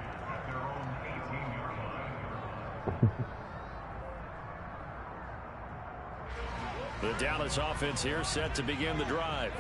The Dallas offense here set to begin the drive.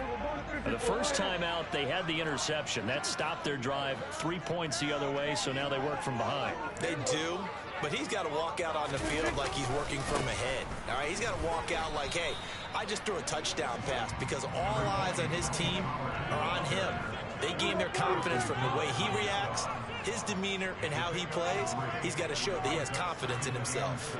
The first time out, they had the interception. That stopped their drive 3 points the other way, so now they work from behind. They do, but he's got to walk out on the field like he's working from ahead. All right, he's got to walk out like, hey, I just threw a touchdown pass because all eyes on his team are on him. They gain their confidence from the way he reacts, his demeanor, and how he plays. He's got to show that he has confidence in himself.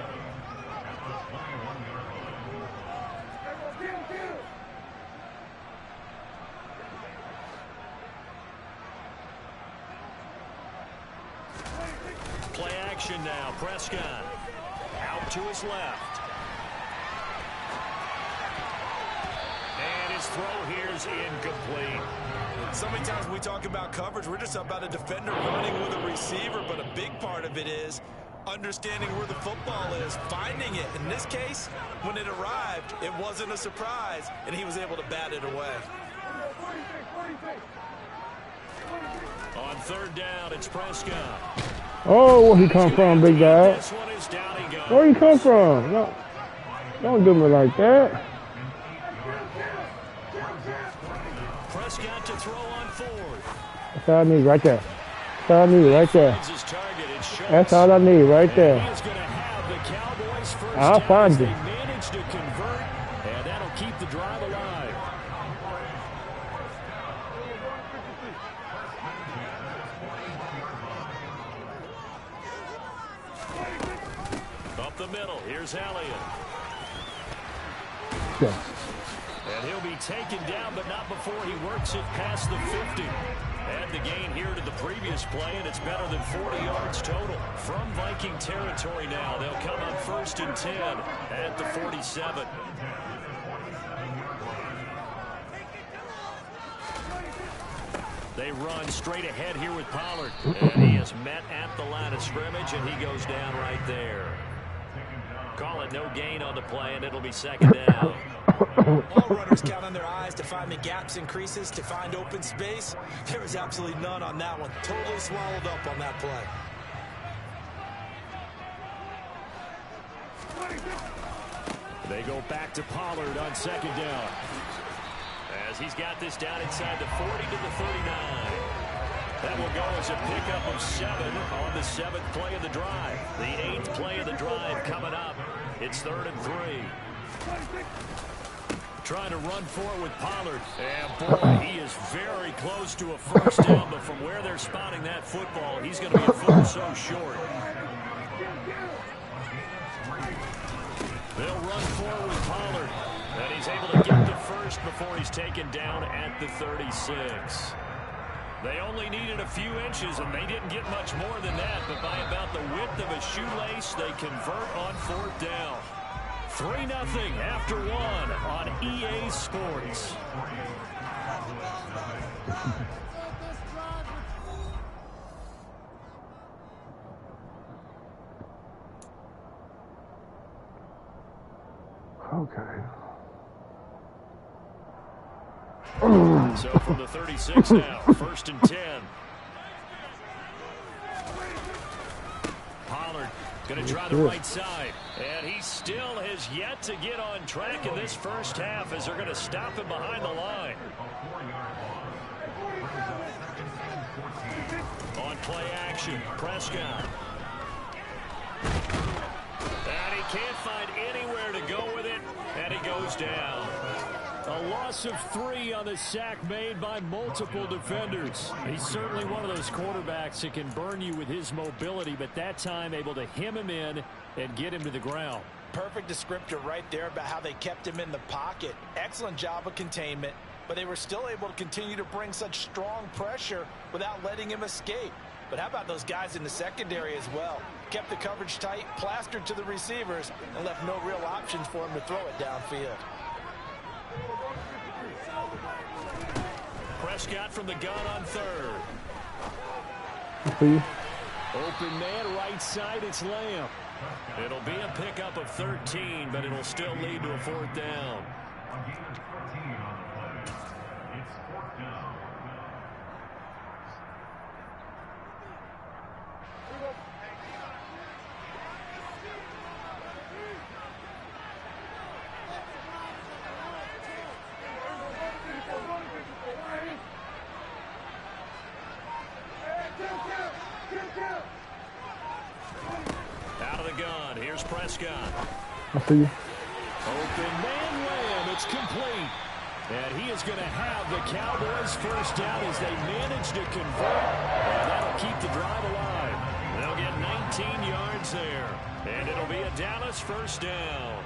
Play action now. Prescott out to his left. And his throw here is incomplete. So many times when we talk about coverage, we're just about a defender running with a receiver, but a big part of it is understanding where the football is, finding it. In this case, when it arrived, it wasn't a surprise, and he was able to bat it away. On 3rd down, it's Prescott. Oh, where he come from, big guy? Where he come from? No, don't do me like that. Prescott to throw on 4th. That's all I need right there. That's all I need right there. That's all I need right there. I'll find you. Managed to convert, and that'll keep the drive alive. Up the middle, here's Elliott. Yeah. And he'll be taken down, but not before he works it past the 50. Add the gain here to the previous play, and it's better than 40 yards total. From Viking territory now, they'll come on 1st and 10 at the 47. They run straight ahead here with Pollard. And he is met at the line of scrimmage, and he goes down right there. Call it no gain on the play, and it'll be 2nd down. All runners count on their eyes to find the gaps and creases, to find open space. There was absolutely none on that one. Totally swallowed up on that play. They go back to Pollard on 2nd down. As he's got this down inside the 40 to the 39. That will go as a pickup of 7 on the 7th play of the drive. The 8th play of the drive coming up. It's 3rd and 3. Trying to run forward with Pollard. And boy, he is very close to a first down, but from where they're spotting that football, he's going to be a foot or so short. They'll run forward with Pollard. And he's able to get the first before he's taken down at the 36. They only needed a few inches, and they didn't get much more than that. But by about the width of a shoelace, they convert on fourth down. 3-0 after one on EA Sports. Okay. So from the 36 now, 1st and 10. Pollard going to try the right side. And he still has yet to get on track in this first half as they're going to stop him behind the line. On play action, Prescott. And he can't find anywhere to go with it, and he goes down. A loss of 3 on the sack made by multiple defenders. He's certainly one of those quarterbacks that can burn you with his mobility, but that time able to hem him in and get him to the ground. Perfect descriptor right there about how they kept him in the pocket. Excellent job of containment, but they were still able to continue to bring such strong pressure without letting him escape. But how about those guys in the secondary as well? Kept the coverage tight, plastered to the receivers, and left no real options for him to throw it downfield. Prescott from the gun on 3rd. Open man right side, it's Lamb. It'll be a pickup of 13, but it'll still lead to a 4th down. Out of the gun, here's Prescott. I see you. Open man Lamb, it's complete. And he is going to have the Cowboys first down as they manage to convert. And that'll keep the drive alive. They'll get 19 yards there. And it'll be a Dallas first down.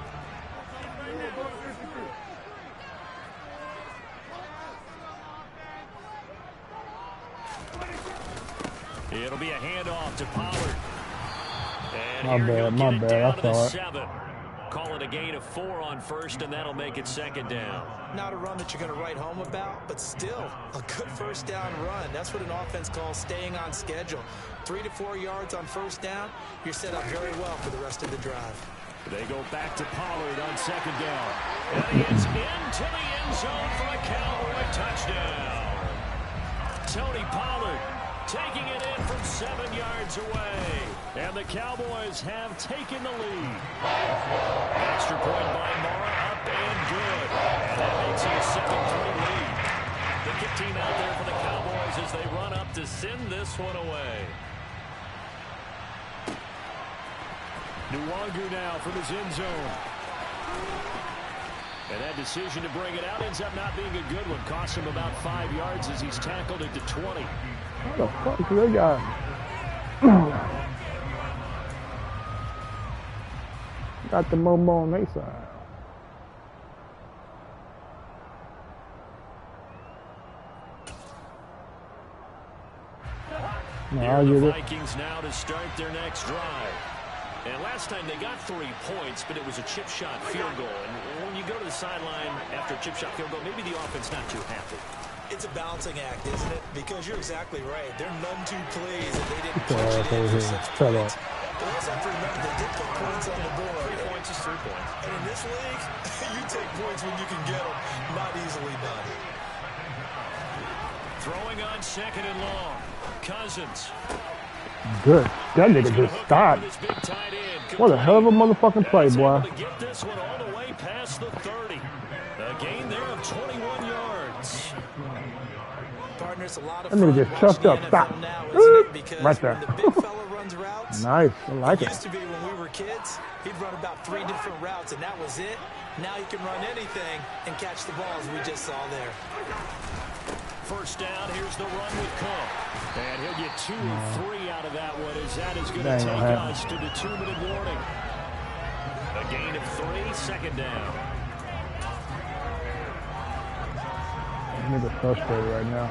It'll be a handoff to Pollard. And my bad. I saw it. 7. Call it a gain of 4 on 1st, and that'll make it 2nd down. Not a run that you're going to write home about, but still a good first down run. That's what an offense calls staying on schedule. 3 to 4 yards on first down, you're set up very well for the rest of the drive. They go back to Pollard on 2nd down. And he is into the end zone for a Cowboy touchdown. Tony Pollard taking it in from 7 yards away. And the Cowboys have taken the lead. Extra point by Mara, up and good. And that makes it a 7-3 lead. The kick team out there for the Cowboys as they run up to send this one away. Nwangu now from his end zone. And that decision to bring it out ends up not being a good one. Costs him about 5 yards as he's tackled it to 20. What the fuck do they got? Got the Momo on their side. Here the Vikings now to start their next drive. And last time they got 3 points, but it was a chip shot field goal. And when you go to the sideline after a chip shot field goal, maybe the offense not too happy. It's a balancing act, isn't it? Because you're exactly right. They're none too pleased that they didn't punch it in for 6 points. But also have to remember, they did put points on the board. 3 points is 3 points. And in this league, you take points when you can get them. Not easily done. Throwing on 2nd and long. Cousins. Good. That nigga just stopped. What a hell of a motherfucking play, boy. Get this one all the way past the 30. A gain there of 21 yards. Partners, a lot of that nigga just chucked up. Stop. now, Right there. the big fella runs routes. Nice. I like it. Used to be when we were kids, he'd run about 3 different routes, and that was it. Now he can run anything and catch the balls we just saw there. First down, here's the run with Cook. And he'll get 2 or 3 out of that one, as that is going to take us to the 2-minute warning. A gain of 3, second down. I'm getting frustrated right now.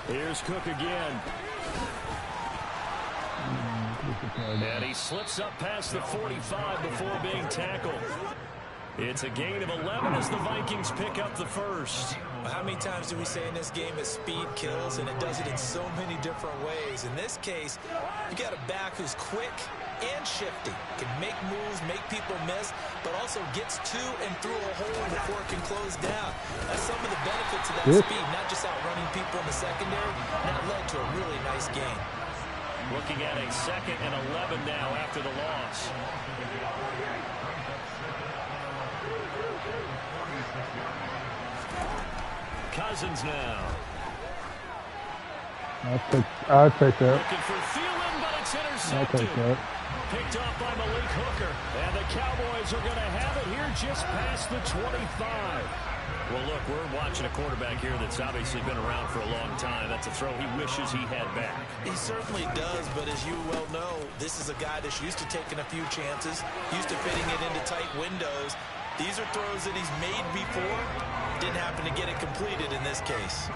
Here's Cook again. And he slips up past the 45 before being tackled. It's a gain of 11 as the Vikings pick up the first. How many times do we say in this game that speed kills, and it does it in so many different ways? In this case, you got a back who's quick and shifty, can make moves, make people miss, but also gets to and through a hole before it can close down. That's some of the benefits of that speed, not just outrunning people in the secondary. That led to a really nice game. Looking at a 2nd and 11 now after the loss. Cousins now. I'll take that. Looking for Thielen, but it's intercepted. I'll take that. Picked off by Malik Hooker. And the Cowboys are going to have it here just past the 25. Well, look, we're watching a quarterback here that's obviously been around for a long time. That's a throw he wishes he had back. He certainly does, but as you well know, this is a guy that's used to taking a few chances, used to fitting it into tight windows. These are throws that he's made before. Didn't happen to get it completed in this case.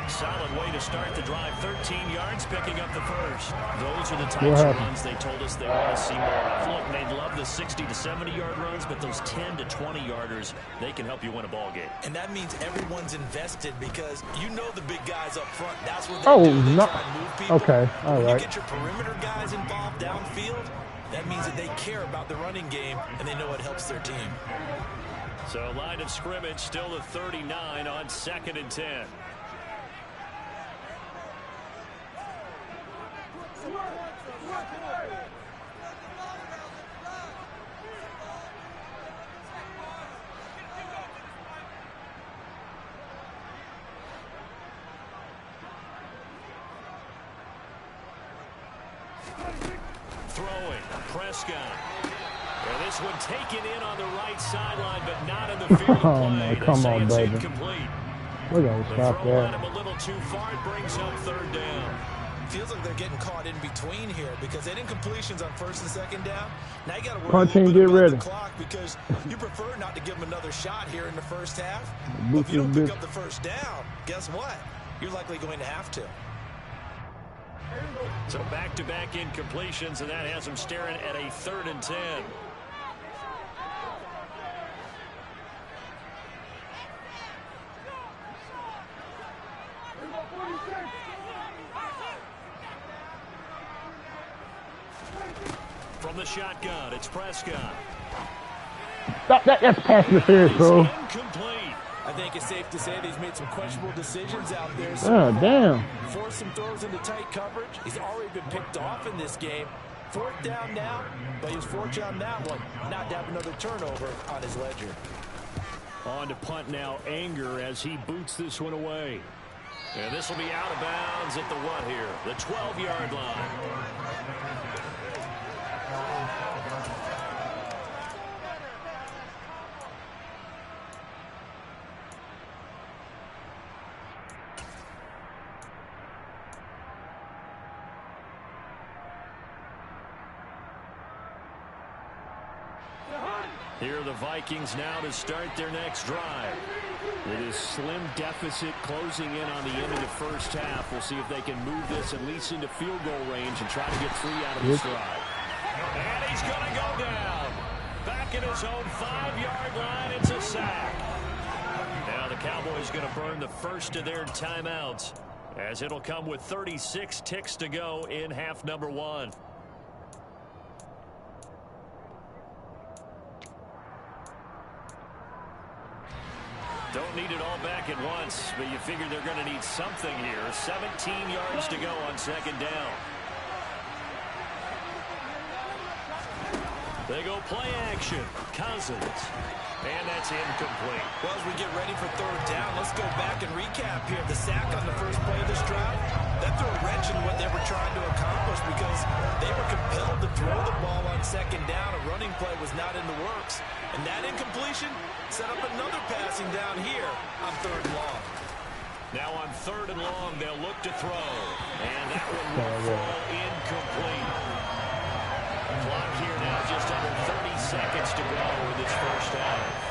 Solid way to start the drive. 13 yards, picking up the first. Those are the types of runs they told us they want to see more of. Look, they love the 60 to 70-yard runs, but those 10 to 20-yarders, they can help you win a ball game. And that means everyone's invested because you know the big guys up front. That's what they do. They try and move people. Okay, all right. When you get your perimeter guys involved downfield, that means that they care about the running game and they know it helps their team. So line of scrimmage still the 39 on 2nd and 10. Throwing, Prescott. Well, this one taken in on the right sideline, but not in the field of play. Come on, baby. Incomplete. We're going to stop that. A little too far. It brings up 3rd down. Feels like they're getting caught in between here because they didn't completions on 1st and 2nd down. Now you got to worry Punch a little and bit get about ready. the clock because you prefer not to give them another shot here in the first half. But if you don't pick up the 1st down, guess what? You're likely going to have to. So back-to-back incompletions, and that has them staring at a 3rd and 10. From the shotgun, it's Prescott. That's pass interference, bro. Incomplete. I think it's safe to say that he's made some questionable decisions out there. Oh, damn. Forced some throws into tight coverage. He's already been picked off in this game. 4th down now, but he was fortunate on that one not to have another turnover on his ledger. On to punt now, Anger as he boots this one away. And this will be out of bounds at the what here? The 12-yard line. Here are the Vikings now to start their next drive. With a slim deficit closing in on the end of the first half, we'll see if they can move this at least into field goal range and try to get 3 out of this drive. And he's going to go down. Back at his own 5-yard line, it's a sack. Now the Cowboys going to burn the first of their timeouts as it'll come with 36 ticks to go in half number 1. Don't need it all back at once, but you figure they're going to need something here. 17 yards to go on 2nd down. They go play action. Cousins. And that's incomplete. Well, as we get ready for third down, let's go back and recap here. The sack on the first play of this drive, that threw a wrench in what they were trying to accomplish because they were compelled to throw the ball on second down. A running play was not in the works. And that incompletion set up another passing down here on third and long. Now on third and long, they'll look to throw. And that one will fall incomplete. Clock here now just under 30 seconds to go in this first half.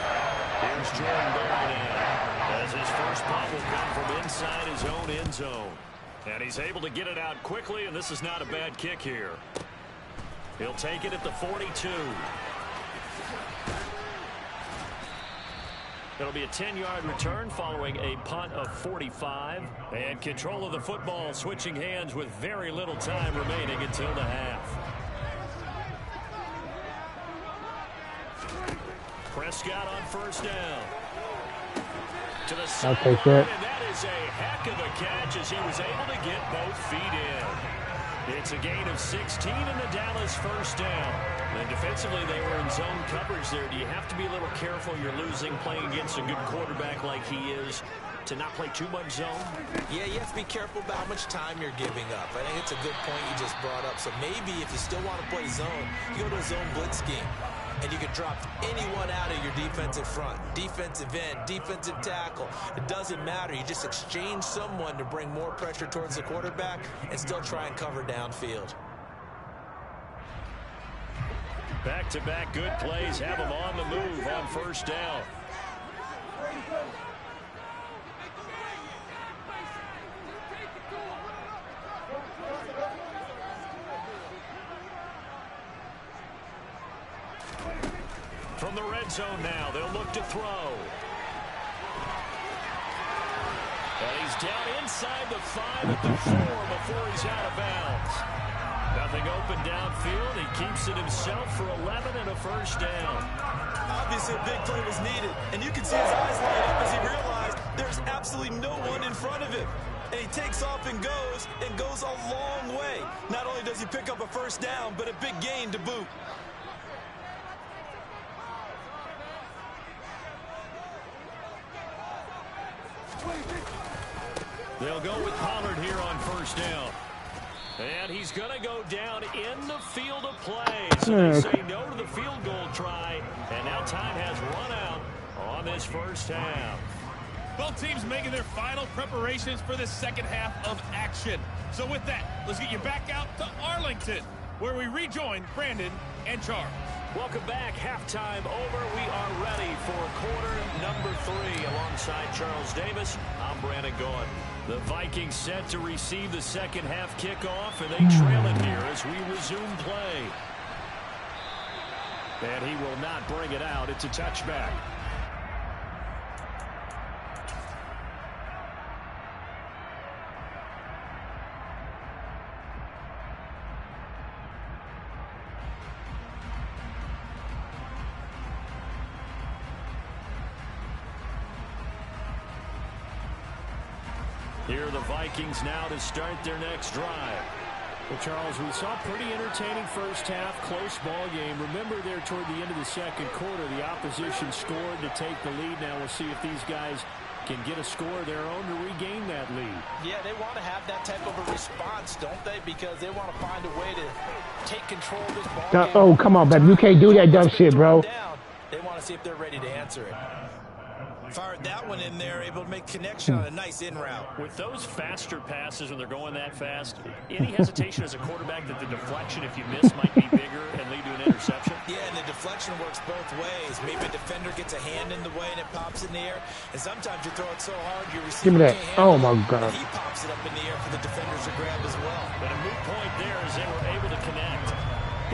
Here's Jordan Berry now, as his first punt will come from inside his own end zone. And he's able to get it out quickly, and this is not a bad kick here. He'll take it at the 42. It'll be a 10-yard return following a punt of 45. And control of the football switching hands with very little time remaining until the half. Prescott on first down. To the side, and that is a heck of a catch as he was able to get both feet in. It's a gain of 16 in the Dallas first down. And defensively, they were in zone coverage there. Do you have to be a little careful? You're losing playing against a good quarterback like he is to not play too much zone? Yeah, you have to be careful about how much time you're giving up. I think it's a good point you just brought up. So maybe if you still want to play zone, you go to a zone blitz scheme. And you can drop anyone out of your defensive front, defensive end, defensive tackle. It doesn't matter. You just exchange someone to bring more pressure towards the quarterback and still try and cover downfield. Back-to-back good plays have them on the move on first down. From the red zone now, they'll look to throw. And he's down inside the 5 at the 4 before he's out of bounds. Nothing open downfield. He keeps it himself for 11 and a first down. Obviously, a big play was needed, and you can see his eyes light up as he realized there's absolutely no one in front of him. And he takes off and goes a long way. Not only does he pick up a first down, but a big gain to boot. They'll go with Pollard here on first down. And he's going to go down in the field of play. So they say no to the field goal try. And now time has run out on this first half. Both teams making their final preparations for the second half of action. So with that, let's get you back out to Arlington, where we rejoin Brandon and Charles. Welcome back. Halftime over. We are ready for quarter number 3. Alongside Charles Davis, I'm Brandon Gaudin. The Vikings set to receive the second half kickoff, and they trail it here as we resume play. And he will not bring it out. It's a touchback. Here are the Vikings now to start their next drive. Well, Charles, we saw a pretty entertaining first half, close ball game. Remember there toward the end of the second quarter, the opposition scored to take the lead. Now we'll see if these guys can get a score of their own to regain that lead. Yeah, they want to have that type of a response, don't they? Because they want to find a way to take control of this ball game. Oh, come on, baby. You can't do that dumb shit, bro. They want to see if they're ready to answer it. Fired that one in there, able to make connection on a nice in route. With those faster passes when they're going that fast, any hesitation as a quarterback that the deflection, if you miss, might be bigger and lead to an interception? Yeah, and the deflection works both ways. Maybe a defender gets a hand in the way and it pops in the air. And sometimes you throw it so hard, your receiver can't handle it. Oh, my God. He pops it up in the air for the defenders to grab as well. But a moot point there as they were able to connect.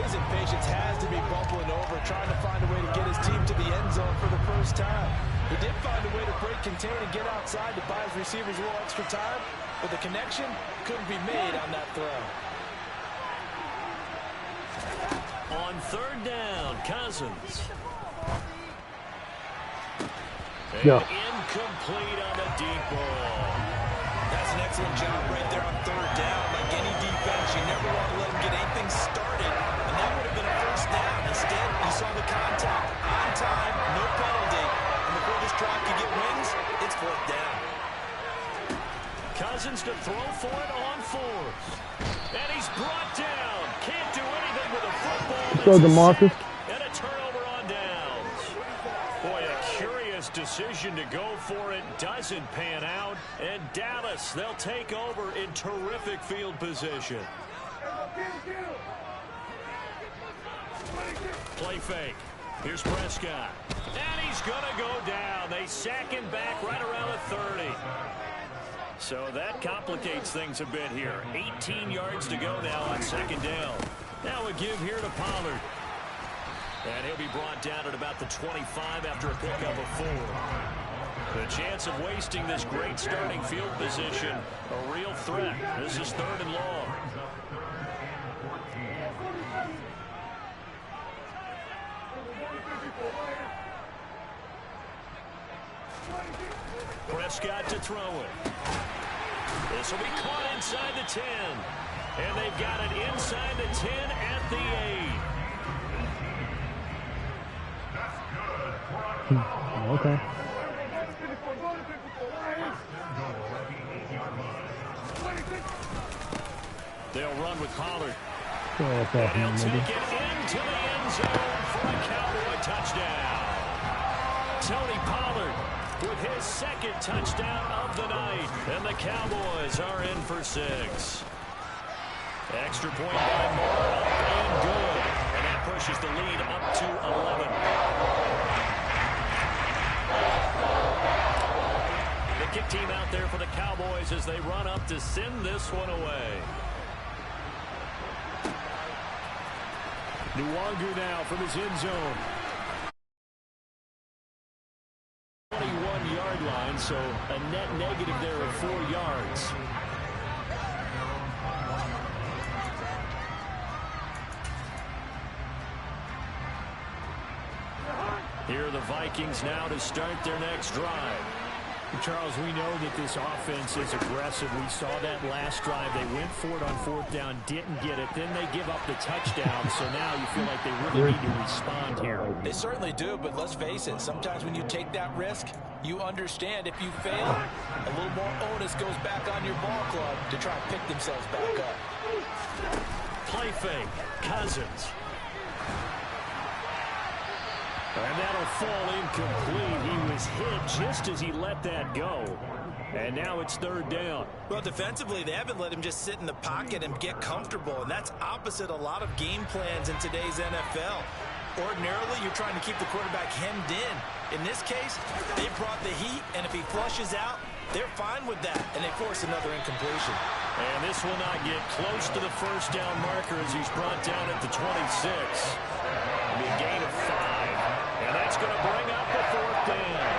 His impatience has to be bubbling over, trying to find a way to get his team to the end zone for the first time. He did find a way to break contain and get outside to buy his receivers a little extra time, but the connection couldn't be made on that throw. On third down, Cousins. Incomplete on a deep ball. That's an excellent job right there on third down. Like any defense, you never want to let them get anything started, and that would have been a first down. Instead, throw for it on fourth. And he's brought down. Can't do anything with a football. So DeMarcus. And a turnover on downs. Boy, a curious decision to go for it. Doesn't pan out. And Dallas, they'll take over in terrific field position. Play fake. Here's Prescott. And he's going to go down. They sack him back right around the 30. So that complicates things a bit here. 18 yards to go now on second down. Now a give here to Pollard. And he'll be brought down at about the 25 after a pickup of 4. The chance of wasting this great starting field position, a real threat. This is 3rd and long. Prescott to throw it. This will be caught inside the 10. And they've got it inside the 10 at the 8. Okay. They'll run with Pollard. Yeah, and he'll take it into the end zone for a Cowboy touchdown. Tony Pollard with his 2nd touchdown of the night. And the Cowboys are in for 6. Extra point by Moore, up and good. And that pushes the lead up to 11. The kick team out there for the Cowboys as they run up to send this one away. Nwangu now from his end zone. 21-yard line, so a net negative there of 4 yards. Here are the Vikings now to start their next drive. Charles, we know that this offense is aggressive. We saw that last drive. They went for it on 4th down, didn't get it. Then they give up the touchdown. So now you feel like they really need to respond here. They certainly do, but let's face it. Sometimes when you take that risk, you understand if you fail, a little more onus goes back on your ball club to try and pick themselves back up. Play fake. Cousins. And that'll fall incomplete. He was hit just as he let that go. And now it's 3rd down. Well, defensively, they haven't let him just sit in the pocket and get comfortable, and that's opposite a lot of game plans in today's NFL. Ordinarily, you're trying to keep the quarterback hemmed in. In this case, they brought the heat, and if he flushes out, they're fine with that, and they force another incompletion. And this will not get close to the 1st down marker as he's brought down at the 26. It'll be a gain of 5. And that's going to bring up the 4th down.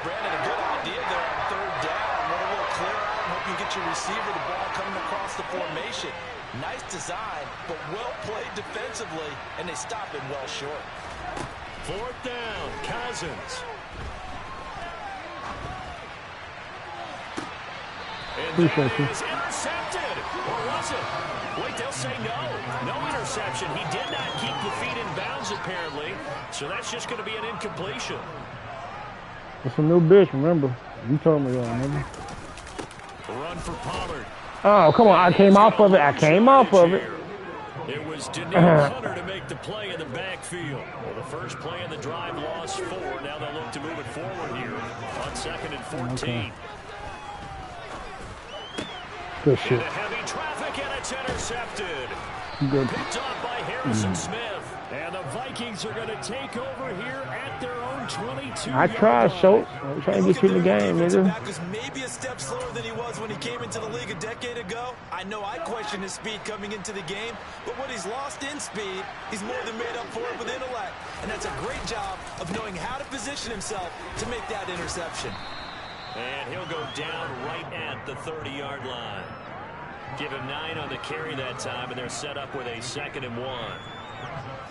Brandon, a good idea there on 3rd down. Let a little clear out and hope you get your receiver the ball coming across the formation. Nice design, but well played defensively, and they stop him well short. 4th down, Cousins. And that is intercepted. Or was it? Wait, they'll say no. No interception. He did not keep the feet in bounds, apparently. So that's just going to be an incompletion. It's a new bitch, remember? You told me that, remember? Run for Pollard. Oh, come on. I came off of it. I came off of it. It was Daniel Hunter to make the play in the backfield. Well, the first play in the drive lost 4. Now they'll look to move it forward here on 2nd and 14. Okay. Good shit. Into heavy traffic, and it's intercepted. Good. Picked off by Harrison Smith. And the Vikings are going to take over here at their own 22. I tried, Schultz. I'm trying to get you in the game, nigga. Back was maybe a step slower than he was when he came into the league a decade ago. I know I questioned his speed coming into the game, but what he's lost in speed, he's more than made up for it with intellect. And that's a great job of knowing how to position himself to make that interception. And he'll go down right at the 30-yard line. Give him 9 on the carry that time, and they're set up with a 2nd and 1.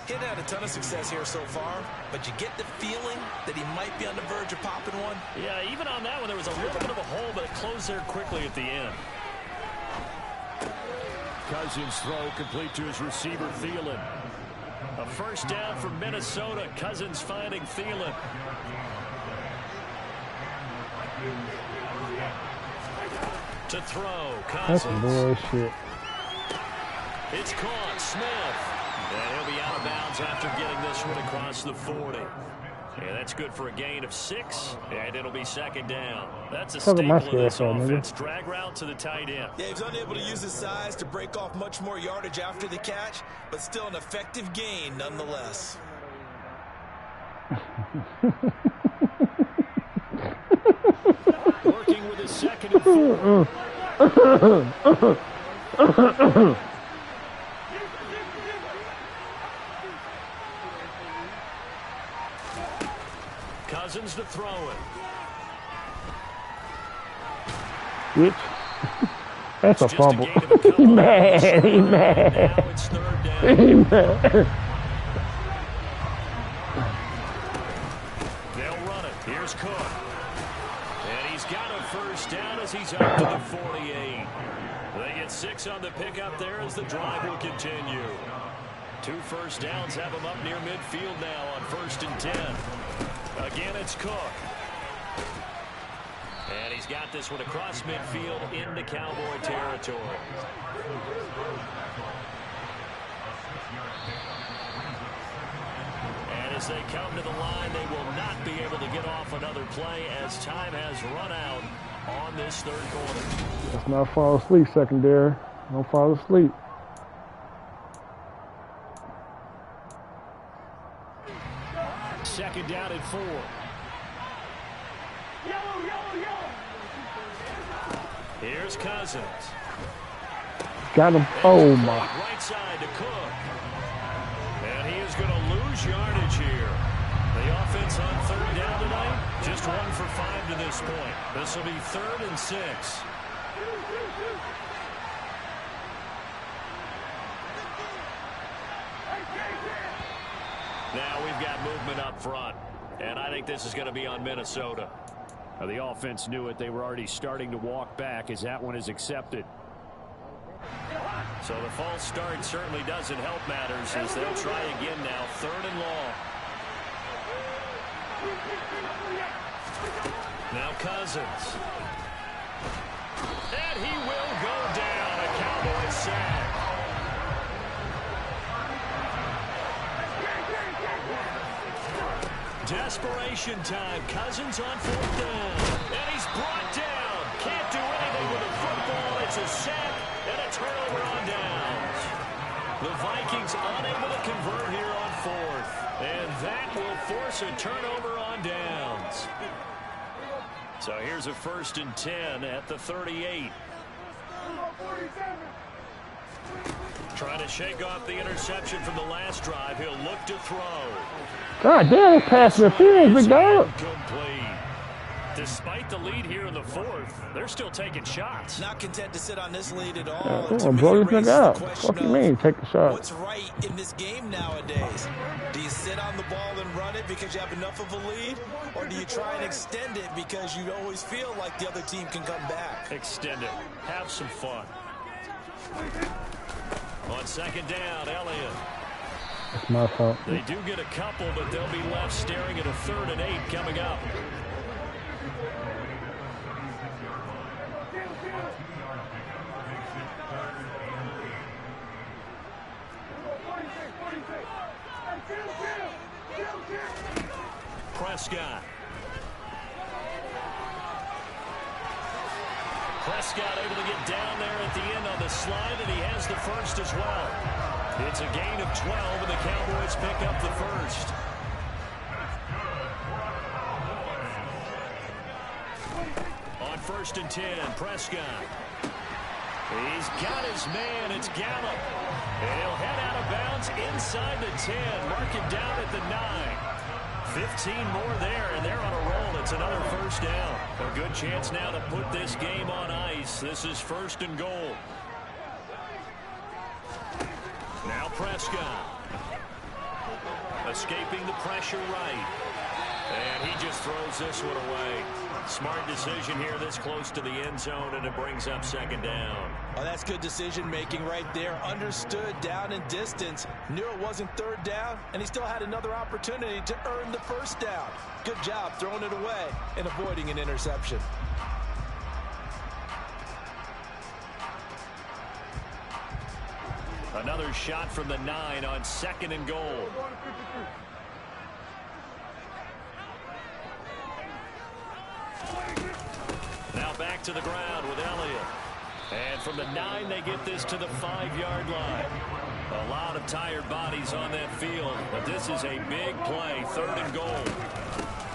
He hadn't had a ton of success here so far, but you get the feeling that he might be on the verge of popping one. Yeah, even on that one, there was a little bit of a hole, but it closed there quickly at the end. Cousins throw complete to his receiver, Thielen. A 1st down for Minnesota. Cousins finding Thielen. To throw, That's Cousins. bullshit. It's caught, Smith. And he'll be out of bounds after getting this one across the 40. And that's good for a gain of 6, and it'll be second down. That's a staple of this offense. Drag route to the tight end. Yeah, he's unable to use his size to break off much more yardage after the catch, but still an effective gain nonetheless. Working with his second and 4. Cousins to throw it. Which? That's a fumble. He mad. He mad. Now it's third down. He mad. They'll run it. Here's Cook. And he's got a first down as he's up to the 48. They get 6 on the pickup there as the drive will continue. 2 first downs have him up near midfield now on 1st and 10. Again, it's Cook. And he's got this one across midfield into Cowboy territory. And as they come to the line, they will not be able to get off another play as time has run out on this third quarter. Let's not fall asleep, secondary. Don't fall asleep. Second down and 4. Here's Cousins. Got him. Oh, my. Right side to Cook. And he is going to lose yardage here. The offense on third down tonight, just 1 for 5 to this point. This will be 3rd and 6. Now we've got movement up front, and I think this is going to be on Minnesota. Now the offense knew it. They were already starting to walk back as that one is accepted. So the false start certainly doesn't help matters as they'll try again now, 3rd and long. Now Cousins. And he will go down, a Cowboy sack. Desperation time. Cousins on 4th down. And he's brought down. Can't do anything with the football. It's a sack and a turnover on downs. The Vikings unable to convert here on 4th. And that will force a turnover on downs. So here's a 1st and 10 at the 38. Trying to shake off the interception from the last drive. He'll look to throw. God damn, pass interference, big dog. Complete. Despite the lead here in the 4th, they're still taking shots. Not content to sit on this lead at all. Yeah, come on, blow this nigga out. What do you mean, take the shot? What's right in this game nowadays? Do you sit on the ball and run it because you have enough of a lead? Or do you try and extend it because you always feel like the other team can come back? Extend it. Have some fun. On 2nd down, Elliott. That's my fault. They do get a couple, but they'll be left staring at a 3rd and 8 coming up. Prescott able to get down there at the end on the slide, and he has the first as well. It's a gain of 12, and the Cowboys pick up the first. On 1st and 10, Prescott. He's got his man. It's Gallup. And he'll head out of bounds inside the 10. Mark him down at the 9. 15 more there, and they're on a roll. It's another first down. A good chance now to put this game on ice. This is 1st and goal. Now Prescott. Escaping the pressure right. And he just throws this one away. Smart decision here this close to the end zone, and it brings up 2nd down. Oh, that's good decision-making right there. Understood down and distance. Knew it wasn't 3rd down, and he still had another opportunity to earn the 1st down. Good job throwing it away and avoiding an interception. Another shot from the 9 on 2nd and goal. Now back to the ground with Elliott. And from the 9, they get this to the 5-yard line. A lot of tired bodies on that field, but this is a big play, 3rd and goal.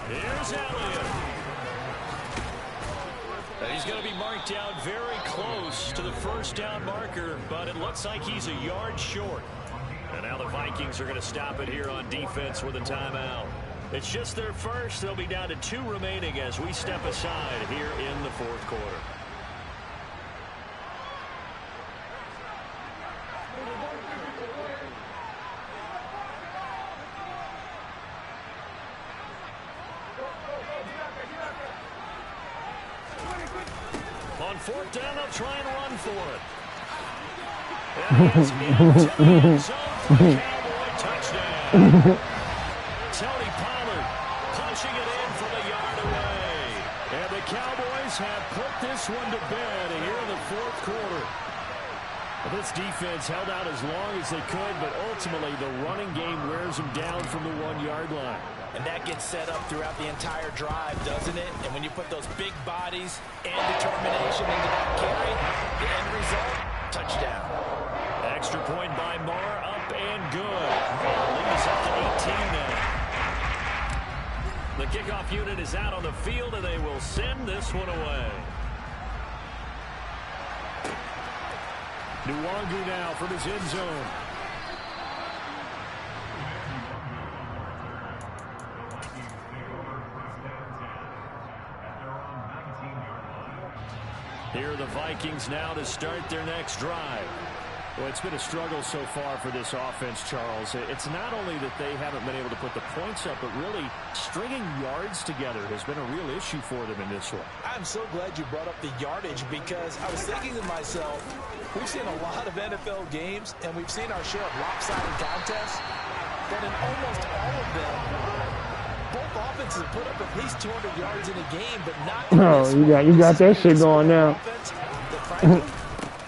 Here's Elliott. And he's going to be marked down very close to the 1st down marker, but it looks like he's a yard short. And now the Vikings are going to stop it here on defense with a timeout. It's just their first. They'll be down to 2 remaining as we step aside here in the 4th quarter. On 4th down, they'll try and run for it. And it's into the end zone for a Cowboy touchdown. Tony Pollard punching it in from a yard away. And the Cowboys have put this one to bed here in the 4th quarter. Well, this defense held out as long as they could, but ultimately the running game wears them down from the 1-yard line. And that gets set up throughout the entire drive, doesn't it? And when you put those big bodies and determination into that carry, the end result, touchdown. Extra point by Moore, up and good. Leads up to 18 now. The kickoff unit is out on the field, and they will send this one away. Nwangu now from his end zone. Here are the Vikings now to start their next drive. Well, it's been a struggle so far for this offense, Charles. It's not only that they haven't been able to put the points up, but really stringing yards together has been a real issue for them in this one. I'm so glad you brought up the yardage because I was thinking to myself, we've seen a lot of NFL games and we've seen our share of lopsided contests, but in almost all of them, both offenses put up at least 200 yards in a game, but not in this one. You got that shit going now.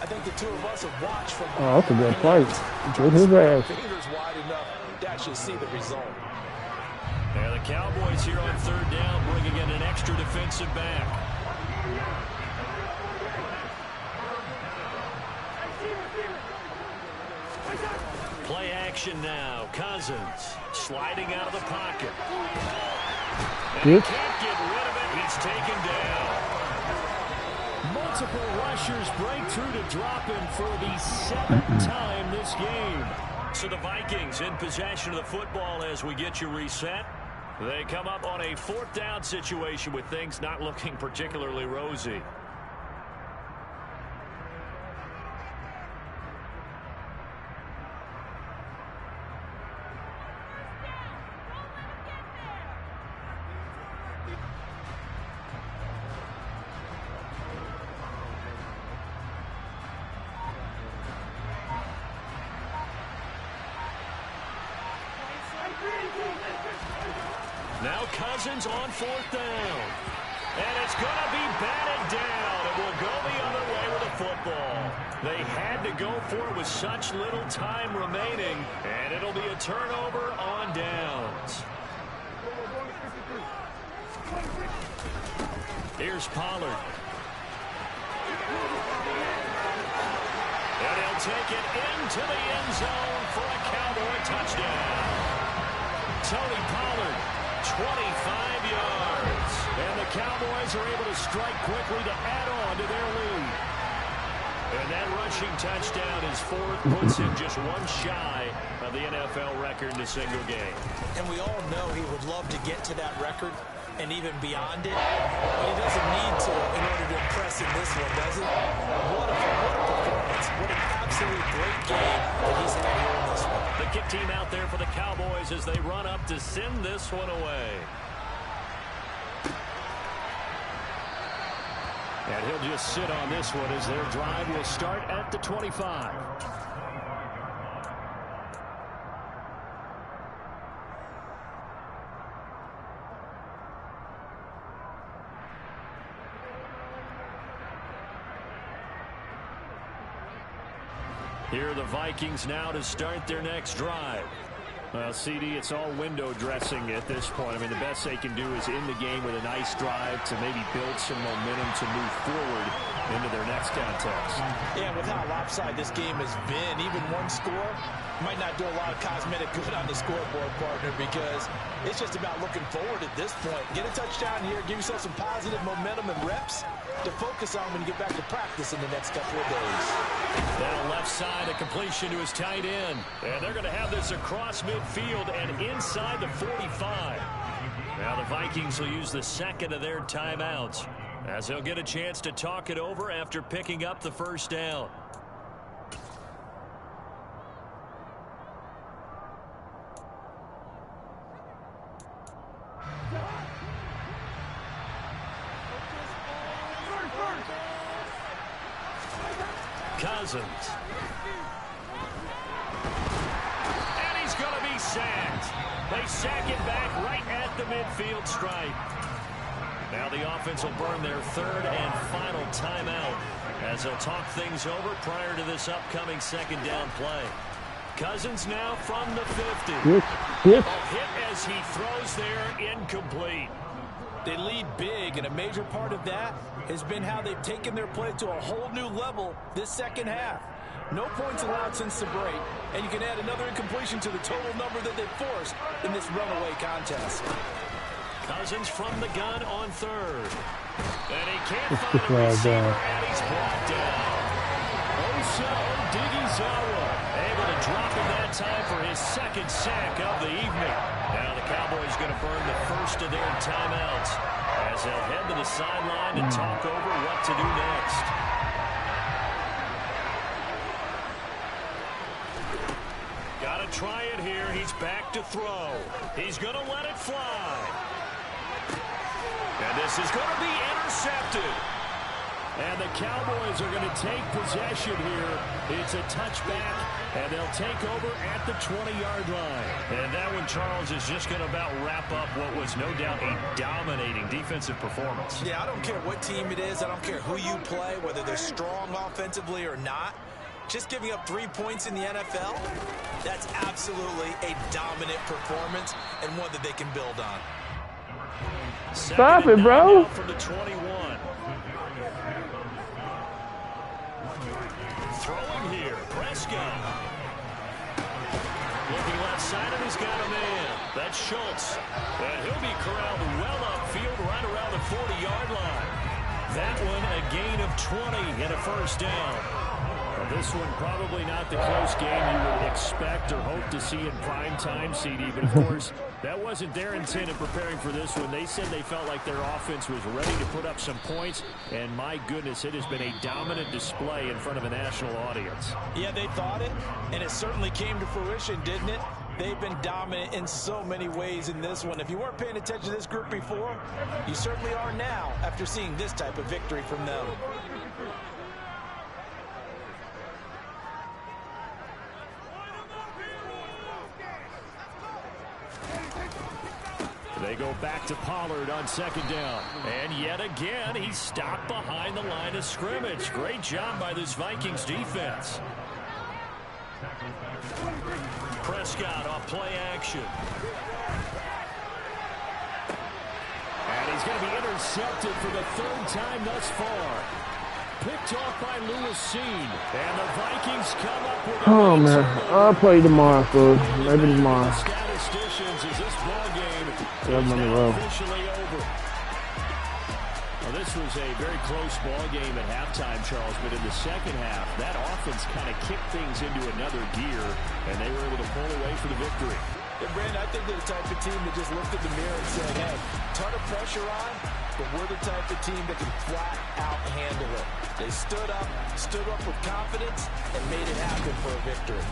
I think the two of us have watched from that's a good fight. Get his ass. fingers wide enough to actually see the result. And the Cowboys here on 3rd down, bringing in an extra defensive back. Play action now. Cousins sliding out of the pocket. And he can't get rid of it. He's taken down. Multiple rushers break through to drop him for the 7th time this game. So the Vikings in possession of the football as we get you reset. They come up on a 4th down situation with things not looking particularly rosy. Now Cousins on 4th down. And it's going to be batted down. And will go the other way with the football. They had to go for it with such little time remaining. And it'll be a turnover on downs. Here's Pollard. And he'll take it into the end zone for a Cowboy touchdown. Tony Pollard, 25 yards. And the Cowboys are able to strike quickly to add on to their lead. And that rushing touchdown is 4th, puts him just one shy of the NFL record in a single game. And we all know he would love to get to that record and even beyond it. But he doesn't need to in order to impress in this one, does he? What a performance. What an absolute great game that he's had here in this one. The kick team out there for the Cowboys as they run up to send this one away. And he'll just sit on this one as their drive will start at the 25. Here are the Vikings now to start their next drive. Well, CD, it's all window dressing at this point. I mean, the best they can do is in the game with a nice drive to maybe build some momentum to move forward into their next contest. Yeah, with how lopsided this game has been, even one score might not do a lot of cosmetic good on the scoreboard, partner, because it's just about looking forward at this point. Get a touchdown here, give yourself some positive momentum and reps to focus on when you get back to practice in the next couple of days. Down left side, a completion to his tight end. And they're going to have this across midfield and inside the 45. Now the Vikings will use the second of their timeouts, as they'll get a chance to talk it over after picking up the first down. Cousins. And he's going to be sacked. They sack it back right at the midfield stripe. Now the offense will burn their third and final timeout as they'll talk things over prior to this upcoming second down play. Cousins now from the 50. Hit as he throws there, incomplete. They lead big, and a major part of that has been how they've taken their play to a whole new level this second half. No points allowed since the break, and you can add another incompletion to the total number that they've forced in this runaway contest. Cousins from the gun on third. And he can't find a receiver, and he's brought down. Osa Odighizuwa able to drop him that time for his second sack of the evening. Now the Cowboys going to burn the first of their timeouts as they'll head to the sideline and talk over what to do next. Got to try it here. He's back to throw. He's going to let it fly. And this is going to be intercepted. And the Cowboys are going to take possession here. It's a touchback, and they'll take over at the 20-yard line. And that one, Charles, is just going to about wrap up what was no doubt a dominating defensive performance. Yeah, I don't care what team it is. I don't care who you play, whether they're strong offensively or not. Just giving up 3 points in the NFL, that's absolutely a dominant performance and one that they can build on. Stop it, bro. From the 21. Throwing here, Prescott. Looking left side, and he's got a man. That's Schultz. And he'll be corralled well upfield right around the 40-yard line. That one a gain of 20 and a first down. Well, this one probably not the close game you would expect or hope to see in prime time, CD. But, of course, that wasn't their intent in preparing for this one. They said they felt like their offense was ready to put up some points. And, my goodness, it has been a dominant display in front of a national audience. Yeah, they thought it, and it certainly came to fruition, didn't it? They've been dominant in so many ways in this one. If you weren't paying attention to this group before, you certainly are now after seeing this type of victory from them. They go back to Pollard on second down. And yet again, he's stopped behind the line of scrimmage. Great job by this Vikings defense. Prescott off play action. And he's going to be intercepted for the third time thus far. Picked off by Lewis Seen. And the Vikings come up with Oh, man. I'll play tomorrow, fool. Maybe tomorrow. Statisticians as this ball game officially over. Well, this was a very close ball game at halftime, Charles, but in the second half, that offense kind of kicked things into another gear, and they were able to pull away for the victory. Yeah, Brandon, I think they're the type of team that just looked at the mirror and said, hey, ton of pressure on, but we're the type of team that can flat out handle it. They stood up with confidence, and made it happen for a victory.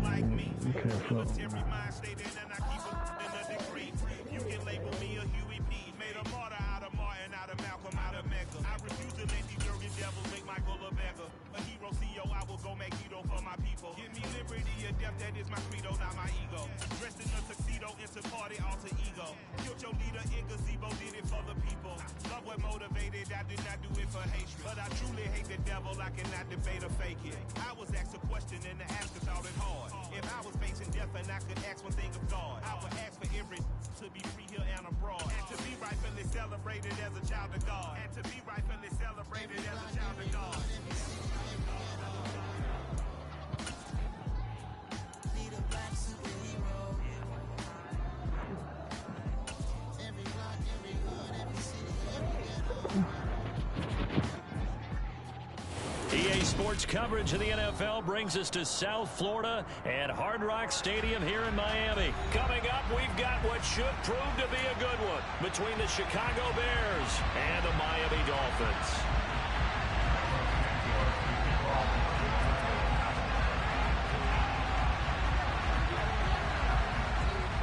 Like me, Okay, military mind state and I keep in a degree. You can label me a Huey P. Made a martyr out of Martin, out of Malcolm, out of Mecca. I refuse to let these dirty devils make Michael a beggar. A hero CEO, I will go make hero for my people. Give me liberty or death, that is my credo, not my ego. Dressed in a tuxedo, into party, alter ego. Killed your leader in gazebo, did it for the people. Love what motivated, I did not do it for hatred. But I truly hate the devil, I cannot debate or fake it. I was asked a question and the asker thought it hard. If I was facing death and I could ask one thing of God, I would ask for every to be free here and abroad. And to be rightfully celebrated as a child of God. And to be rightfully celebrated as a child of God. Need a black superhero. Every block, every hood, every city, every ghetto. EA Sports coverage of the NFL brings us to South Florida and Hard Rock Stadium here in Miami. Coming up, we've got what should prove to be a good one between the Chicago Bears and the Miami Dolphins.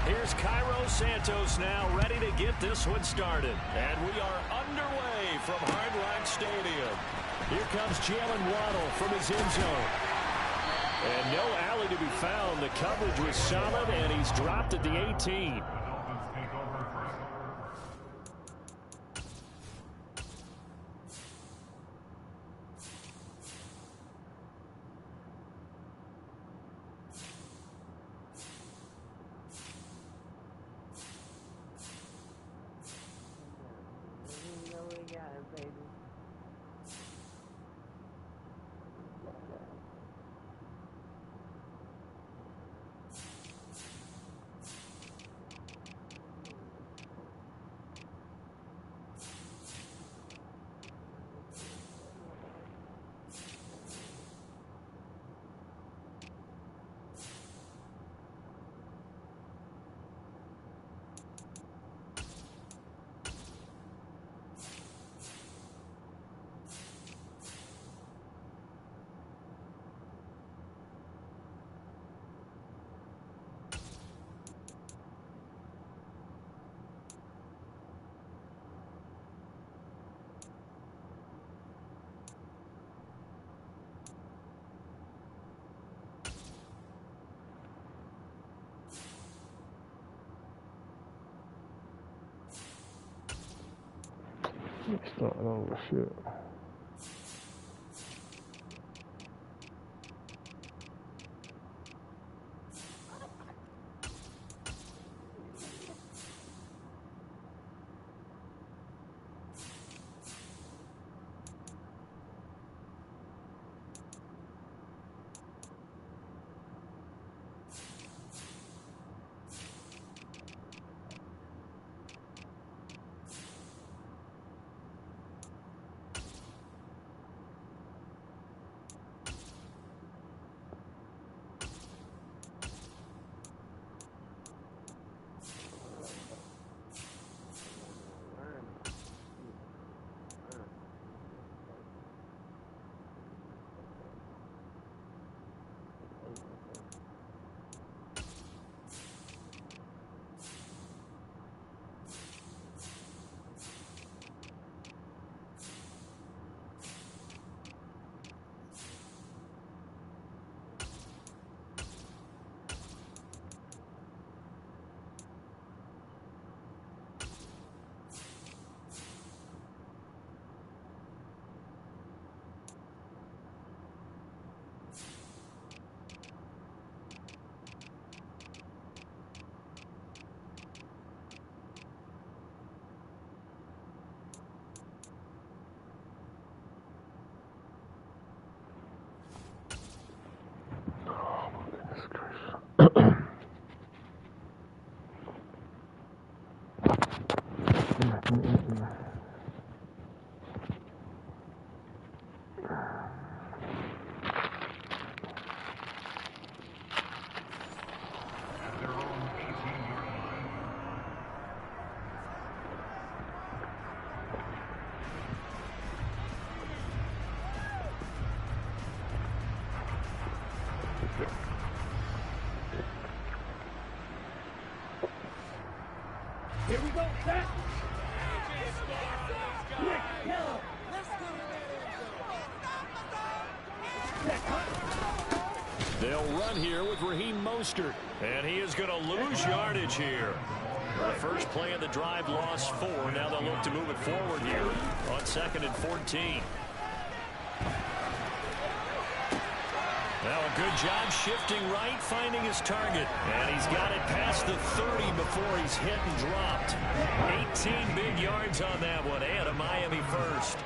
Here's Cairo Santos now ready to get this one started. And we are underway from Hard Rock Stadium. Here comes Jalen Waddle from his end zone. And no alley to be found. The coverage was solid, and he's dropped at the 18. Starting over shit. They'll run here with Raheem Mostert, and he is going to lose yardage here. The first play of the drive lost 4. Now they'll look to move it forward here on 2nd and 14. Now a good job shifting right, finding his target. And he's got it past the 30 before he's hit and dropped. 18 big yards on that one, and a Miami first.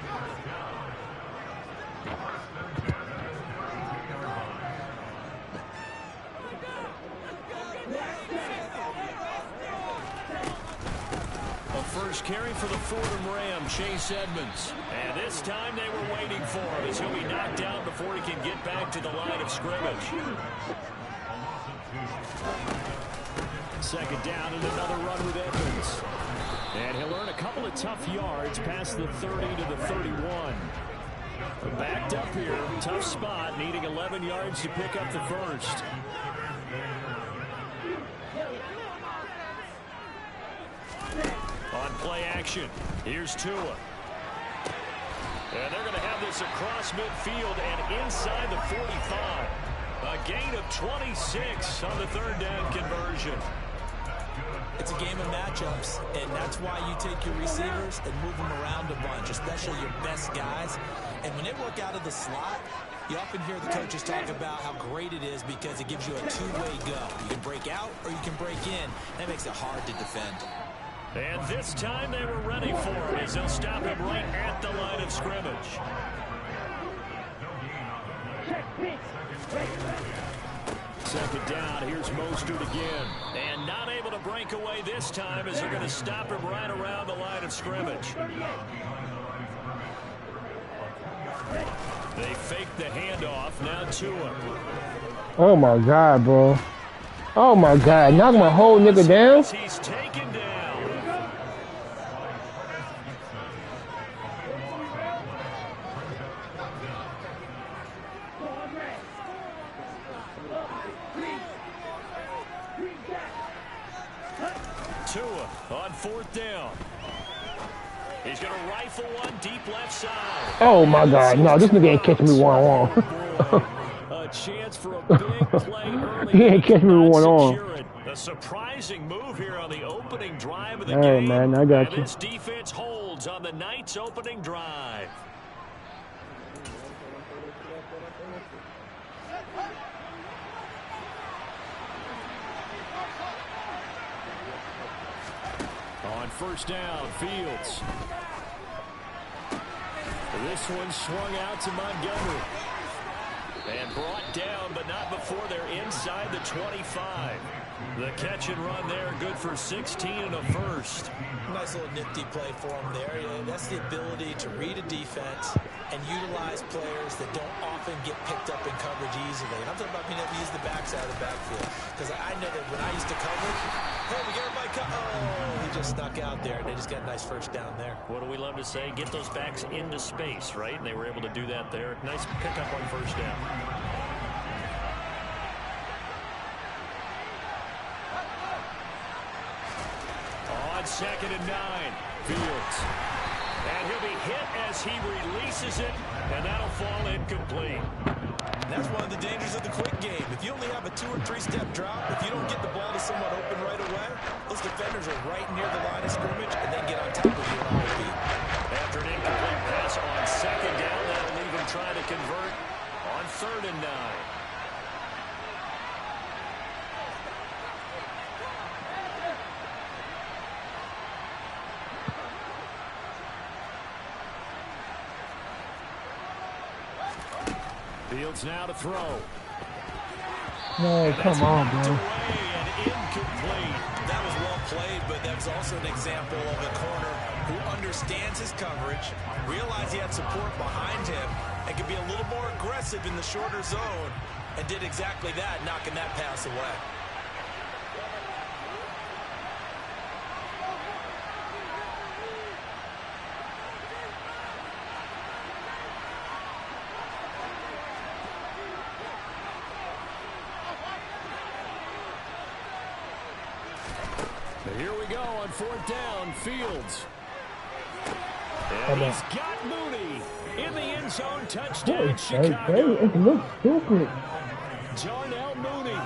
First carry for the Fordham Ram, Chase Edmonds. And this time they were waiting for him as he'll be knocked down before he can get back to the line of scrimmage. Second down and another run with Edmonds. And he'll earn a couple of tough yards past the 30 to the 31. Backed up here, tough spot, needing 11 yards to pick up the first. On play action, here's Tua. And they're going to have this across midfield and inside the 45. A gain of 26 on the third down conversion. It's a game of matchups, and that's why you take your receivers and move them around a bunch, especially your best guys. And when they work out of the slot, you often hear the coaches talk about how great it is because it gives you a two-way go. You can break out or you can break in. That makes it hard to defend. And this time they were ready for him as they'll stop him right at the line of scrimmage. Second down, here's Mostert again. And not able to break away this time as they're going to stop him right around the line of scrimmage. They fake the handoff, now Tua. Oh my God, bro. Oh my God, knock my whole nigga down? He's taken down. Tua on fourth down. He's going to rifle one deep left side. Oh my God, no, this nigga ain't catching me one-on-one. A chance for a big play early. He ain't catching me one-on. A surprising move here on the opening drive of the game. Hey man, I got you. This defense holds on the Knights' opening drive. On first down, Fields. This one swung out to Montgomery. And brought down, but not before they're inside the 25. The catch and run there, good for 16 and a first. Nice little nifty play for him there. Yeah, that's the ability to read a defense and utilize players that don't often get picked up in coverage easily. And I'm talking about being able to use the backside of the backfield. Because I know that when I used to cover, hey, we got everybody oh, he just snuck out there, and they just got a nice first down there. What do we love to say? Get those backs into space, right? And they were able to do that there. Nice pickup on first down. On 2nd and 9, Fields. And he'll be hit as he releases it, and that'll fall incomplete. That's one of the dangers of the quick game. If you only have a 2- or 3-step drop, if you don't get the ball to someone open right away, those defenders are right near the line of scrimmage and then get on top of you on the beat. After an incomplete pass on 2nd down, that'll leave him trying to convert on 3rd and 9. Fields now to throw. No, come on, bro. That was well played, but that was also an example of a corner who understands his coverage, realized he had support behind him, and could be a little more aggressive in the shorter zone, and did exactly that, knocking that pass away. Here we go on 4th down. Fields. And he's got Mooney in the end zone. Touchdown, Chicago. It looks stupid. Darnell Mooney,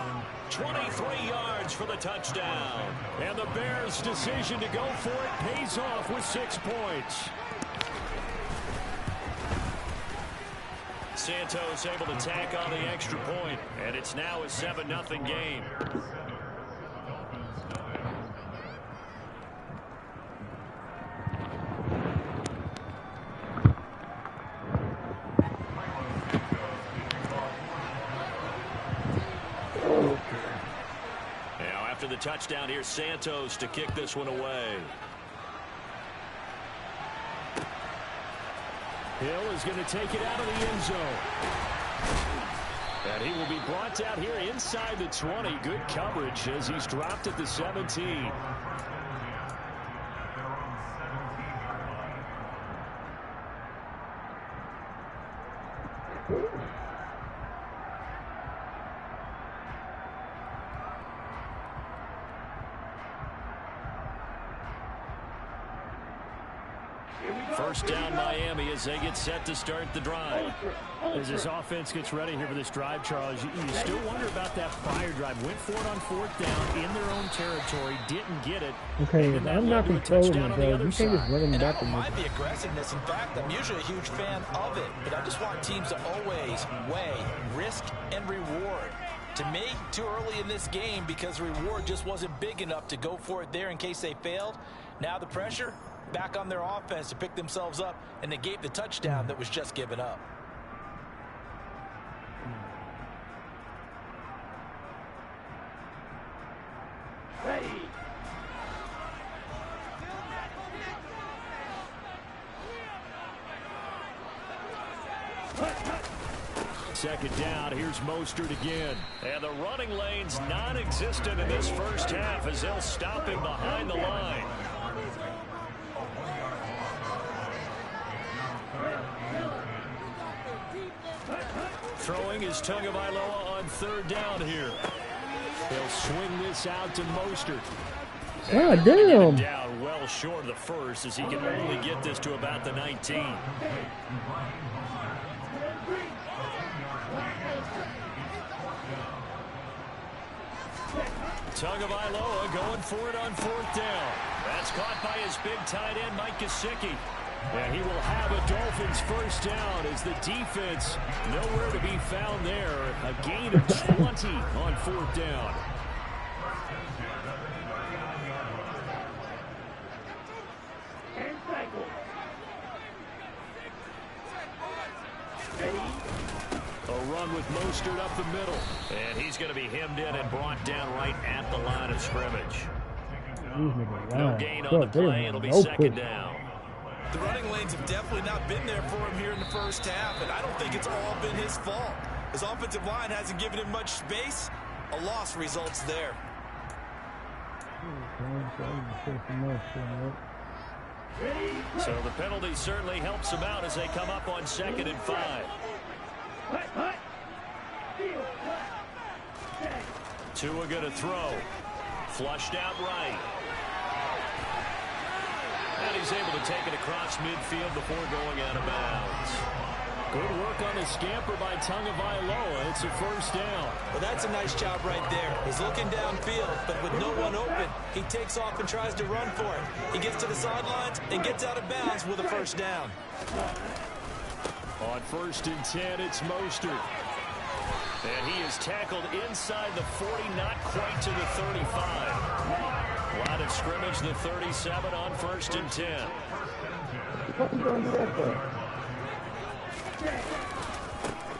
23 yards for the touchdown. And the Bears' decision to go for it pays off with 6 points. Santos able to tack on the extra point, and it's now a 7-0 game. Now after the touchdown, here's Santos to kick this one away. Hill is going to take it out of the end zone. And he will be brought down here inside the 20. Good coverage as he's dropped at the 17. First down Miami as they get set to start the drive. As this offense gets ready here for this drive, Charles, you still wonder about that prior drive. Went for it on 4th down in their own territory, didn't get it. Okay, I'm not controlling it, bro. You can't just run back and I don't mind the aggressiveness. In fact, I'm usually a huge fan of it, but I just want teams to always weigh risk and reward. To me, too early in this game because the reward just wasn't big enough to go for it there in case they failed. Now the pressure back on their offense to pick themselves up and negate the touchdown that was just given up. Second down, here's Mostert again. And the running lane's non-existent in this first half as they'll stop him behind the line. Throwing is Tagovailoa on 3rd down here. They'll swing this out to Mostert. God damn. Down well short of the first as he can only get this to about the 19. Tagovailoa going for it on 4th down. That's caught by his big tight end, Mike Gesicki. And he will have a Dolphins first down as the defense nowhere to be found there. A gain of 20 on 4th down. A run with Mostert up the middle. And he's going to be hemmed in and brought down right at the line of scrimmage. No gain on the play. It'll be 2nd down. The running lanes have definitely not been there for him here in the first half, and I don't think it's all been his fault. His offensive line hasn't given him much space. A loss results there. So the penalty certainly helps him out as they come up on 2nd and 5. Tua going to throw. Flushed out right. And he's able to take it across midfield before going out of bounds. Good work on the scamper by Tagovailoa. It's a first down. Well, that's a nice job right there. He's looking downfield, but with no one open, he takes off and tries to run for it. He gets to the sidelines and gets out of bounds with a first down. On 1st and 10, it's Mostert. And he is tackled inside the 40, not quite to the 35. Line of scrimmage, the 37 on 1st and 10.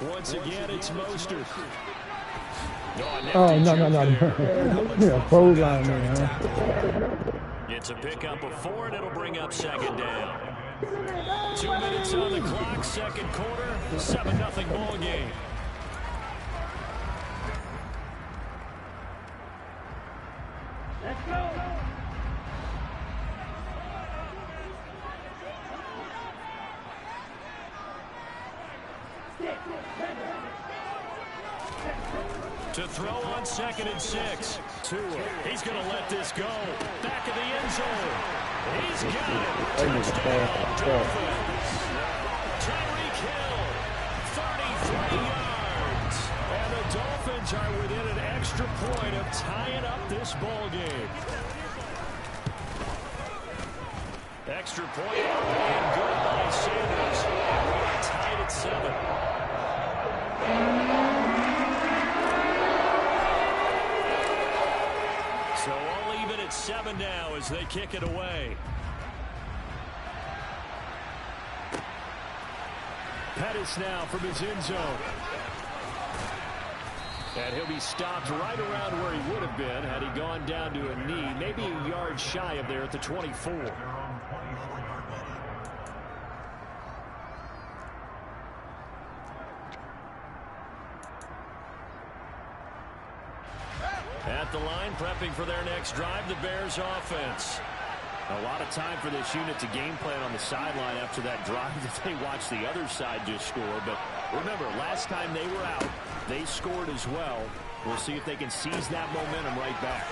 Once again, it's Mostert. It's a pickup of 4, and it'll bring up 2nd down. 2 minutes on the clock, 2nd quarter, 7-0 ball game. Let's go. To throw on 2nd and 6. Tua. He's going to let this go. Back of the end zone. He's got it. Touchdown, Dolphins. Tyreek Hill, 33 yards. And the Dolphins are within an extra point of tying up this ball game. Extra point and good by Sanders. And we are tied at 7. So all even at 7 now as they kick it away. Pettis now from his end zone. And he'll be stopped right around where he would have been had he gone down to a knee, maybe a yard shy of there at the 24. At the line, prepping for their next drive, the Bears offense. A lot of time for this unit to game plan on the sideline after that drive that they watched the other side just score. But remember, last time they were out, they scored as well. We'll see if they can seize that momentum right back.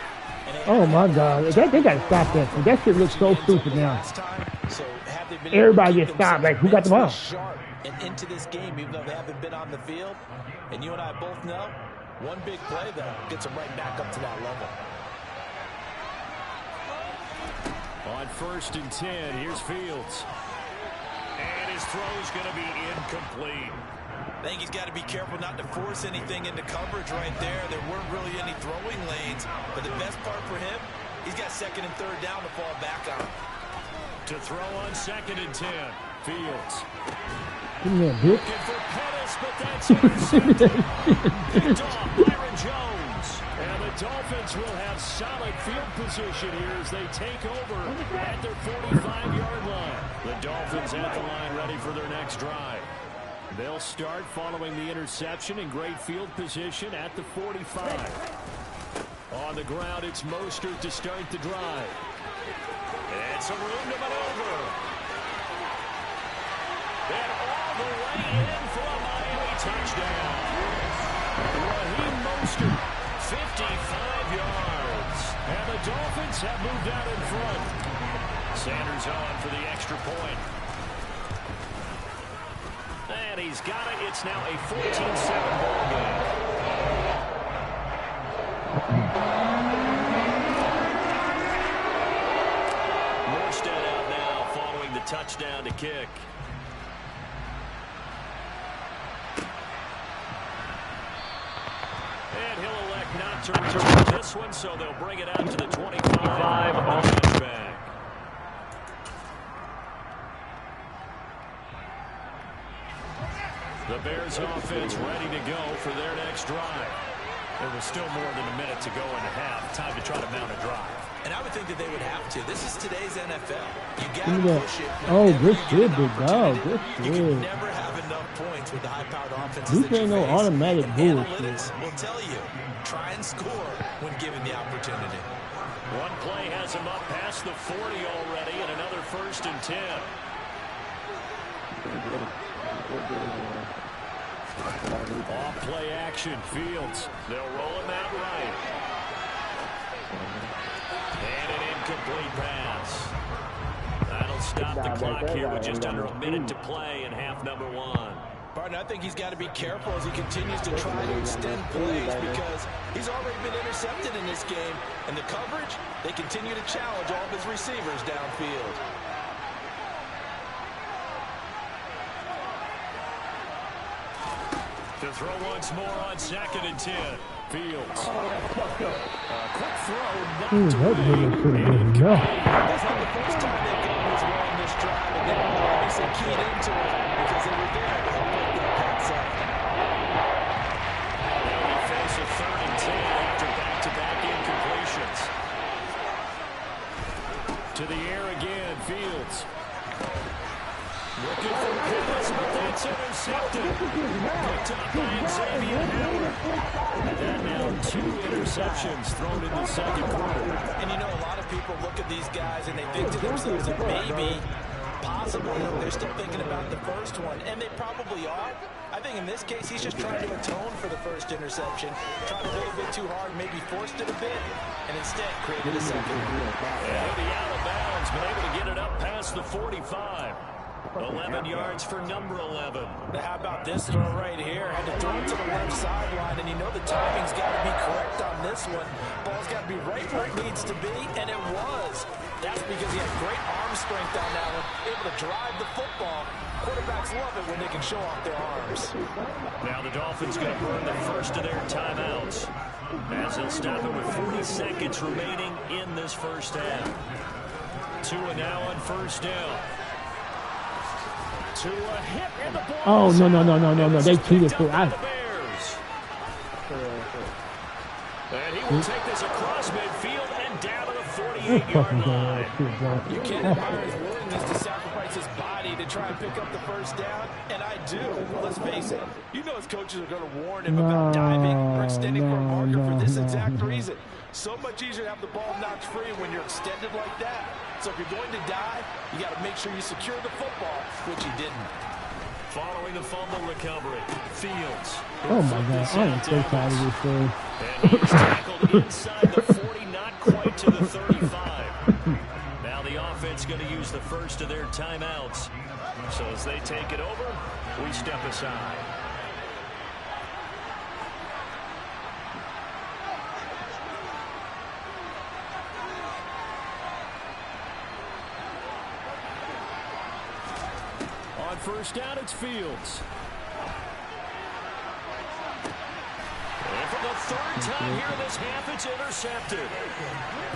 Oh, my God. They got to stop that. That shit looks so stupid now. Everybody gets stopped. Like, who got the ball? And into this game, even though they haven't been on the field, and you and I both know, one big play, though, gets them right back up to that level. On 1st and 10, here's Fields. And his throw's going to be incomplete. I think he's got to be careful not to force anything into coverage right there. There weren't really any throwing lanes. But the best part for him, he's got 2nd and 3rd down to fall back on. To throw on 2nd and 10, Fields. Looking for Pettis, but that's intercepted. Picked off Byron Jones. And the Dolphins will have solid field position here as they take over at their 45-yard line. The Dolphins at the line ready for their next drive. They'll start following the interception in great field position at the 45. On the ground, it's Mostert to start the drive. It's a room to maneuver. And all the way in for a Miami touchdown. Raheem Mostert, 55 yards. And the Dolphins have moved out in front. Sanders on for the extra point. And he's got it. It's now a 14-7 ball game. Morstead out now following the touchdown to kick. And he'll elect not to return this one, so they'll bring it out to the 25 on the back. The Bears offense ready to go for their next drive. There was still more than a minute to go in the half. Time to try to mount a drive. And I would think that they would have to. This is today's NFL. You got to push it. Oh, good shit, big dog. Good you shit. can never have enough points with the high-powered offenses You that you ain't no face. automatic And bullshit. analytics will tell you, try and score when given the opportunity. One play has him up past the 40 already, and another 1st and 10. Off play action, Fields. They'll roll him out right. And an incomplete pass. That'll stop the clock here with just under a minute to play in half number 1. Partner, I think he's got to be careful as he continues to try to extend plays because he's already been intercepted in this game. And the coverage, they continue to challenge all of his receivers downfield. To throw once more on 2nd and 10. Fields. Quick throw. That nigga pretty good. No. That's not the first time they've gone this way on this drive, and they've obviously keyed into it because they were there to help break that pass up. Now we face a 3rd and 10 after back-to-back incompletions. To the air again, Fields. Looking for Pettis, but that's intercepted. Picked up by Xavier Howard. And now 2 interceptions thrown in the 2nd quarter. And you know, a lot of people look at these guys and they think to themselves that maybe possible. They're still thinking about the first one, and they probably are. I think in this case, he's just trying to atone for the first interception. Tried a little bit too hard, maybe forced it a bit, and instead created a second. And he'll be out of bounds, but able to get it up past the 45. 11 yards for number 11. Now how about this throw right here? Had to throw it to the left sideline, and you know the timing's got to be correct on this one. Ball's got to be right where it needs to be, and it was. That's because he had great arm strength on that one, able to drive the football. Quarterbacks love it when they can show off their arms. Now the Dolphins going to burn the first of their timeouts, as they'll stop it with 40 seconds remaining in this first half. Tua now on first down. To a hit and the ball. Oh, no. They cheated for us. And he will take this across midfield and down to the 48-yard line. You can't admire his willingness to sacrifice his body to try and pick up the first down, and I do. Let's face it. You know his coaches are going to warn him about diving or extending for a marker for this exact reason. So much easier to have the ball knocked free when you're extended like that. So if you're going to dive, you got to make sure you secure the football, which he didn't. Following the fumble recovery, Fields. Oh my God, I am so tired of this thing. And he's tackled inside the 40, not quite to the 35. Now the offense going to use the first of their timeouts. So as they take it over, we step aside. On first down, it's Fields. And for the third time here this half, it's intercepted.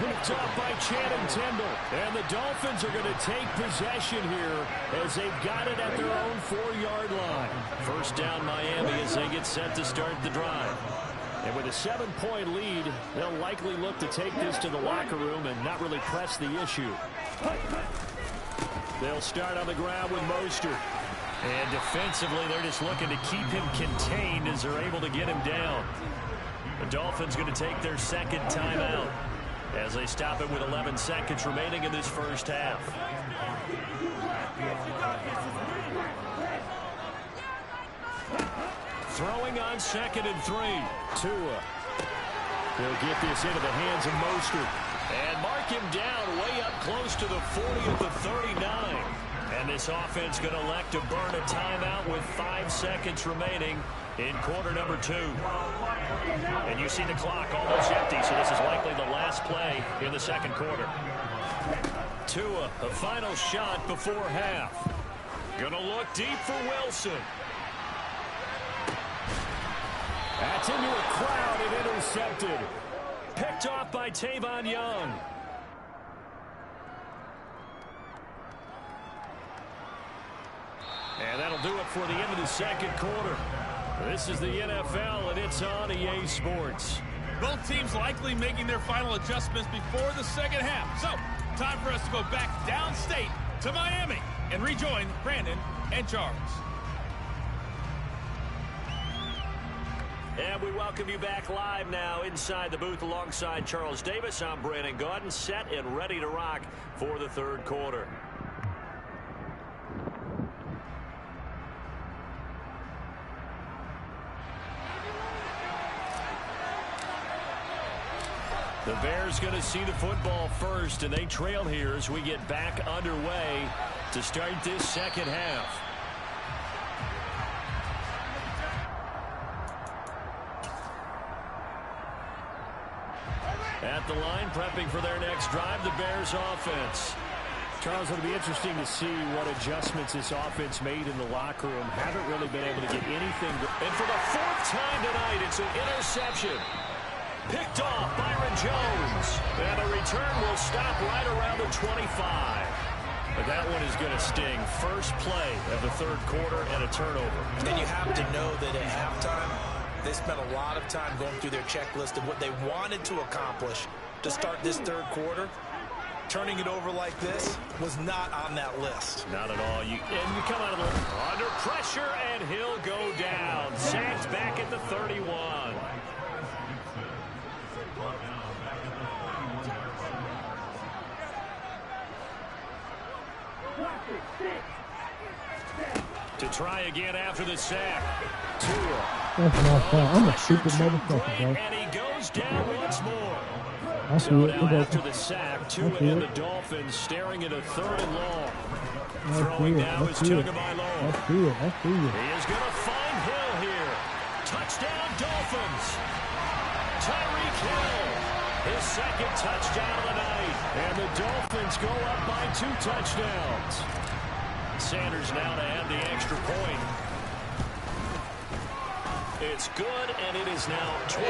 Picked off by Channing Tindall. And the Dolphins are going to take possession here as they've got it at their own 4-yard line. First down, Miami, as they get set to start the drive. And with a 7-point lead, they'll likely look to take this to the locker room and not really press the issue. They'll start on the ground with Mostert. And defensively, they're just looking to keep him contained as they're able to get him down. The Dolphins going to take their second timeout as they stop it with 11 seconds remaining in this first half. Throwing on 2nd and 3. Tua. He'll get this into the hands of Mostert. And mark him down way up close to the 40 at the 39. And this offense going to elect to burn a timeout with 5 seconds remaining in quarter number 2. And you see the clock almost empty, so this is likely the last play in the second quarter. Tua, a final shot before half. Going to look deep for Wilson. That's into a crowd and intercepted. Picked off by Tavon Young. And that'll do it for the end of the second quarter. This is the NFL, and it's on EA Sports. Both teams likely making their final adjustments before the second half. So, time for us to go back downstate to Miami and rejoin Brandon and Charles. And we welcome you back live now inside the booth alongside Charles Davis. I'm Brandon Gaudin, set and ready to rock for the third quarter. The Bears going to see the football first, and they trail here as we get back underway to start this second half. At the line, prepping for their next drive, the Bears offense. Charles, it'll be interesting to see what adjustments this offense made in the locker room. Haven't really been able to get anything. And for the 4th time tonight, it's an interception. Picked off Byron Jones. And the return will stop right around the 25. But that one is going to sting. First play of the third quarter and a turnover. And you have to know that at halftime, they spent a lot of time going through their checklist of what they wanted to accomplish to start this third quarter. Turning it over like this was not on that list. Not at all. And you come out of the under pressure, and he'll go down. Sacked back at the 31. To try again after the sack. That's my fault. I'm a stupid motherfucker, bro. And he goes down once more. I see it. Now after the sack, Tua and the Dolphins staring at a 3rd and long. Throwing now is Tagovailoa. I see it. He is going to find Hill here. Touchdown, Dolphins. Tyreek Hill, his 2nd touchdown of the night. And the Dolphins go up by 2 touchdowns. Sanders now to add the extra point. It's good, and it is now 21-7.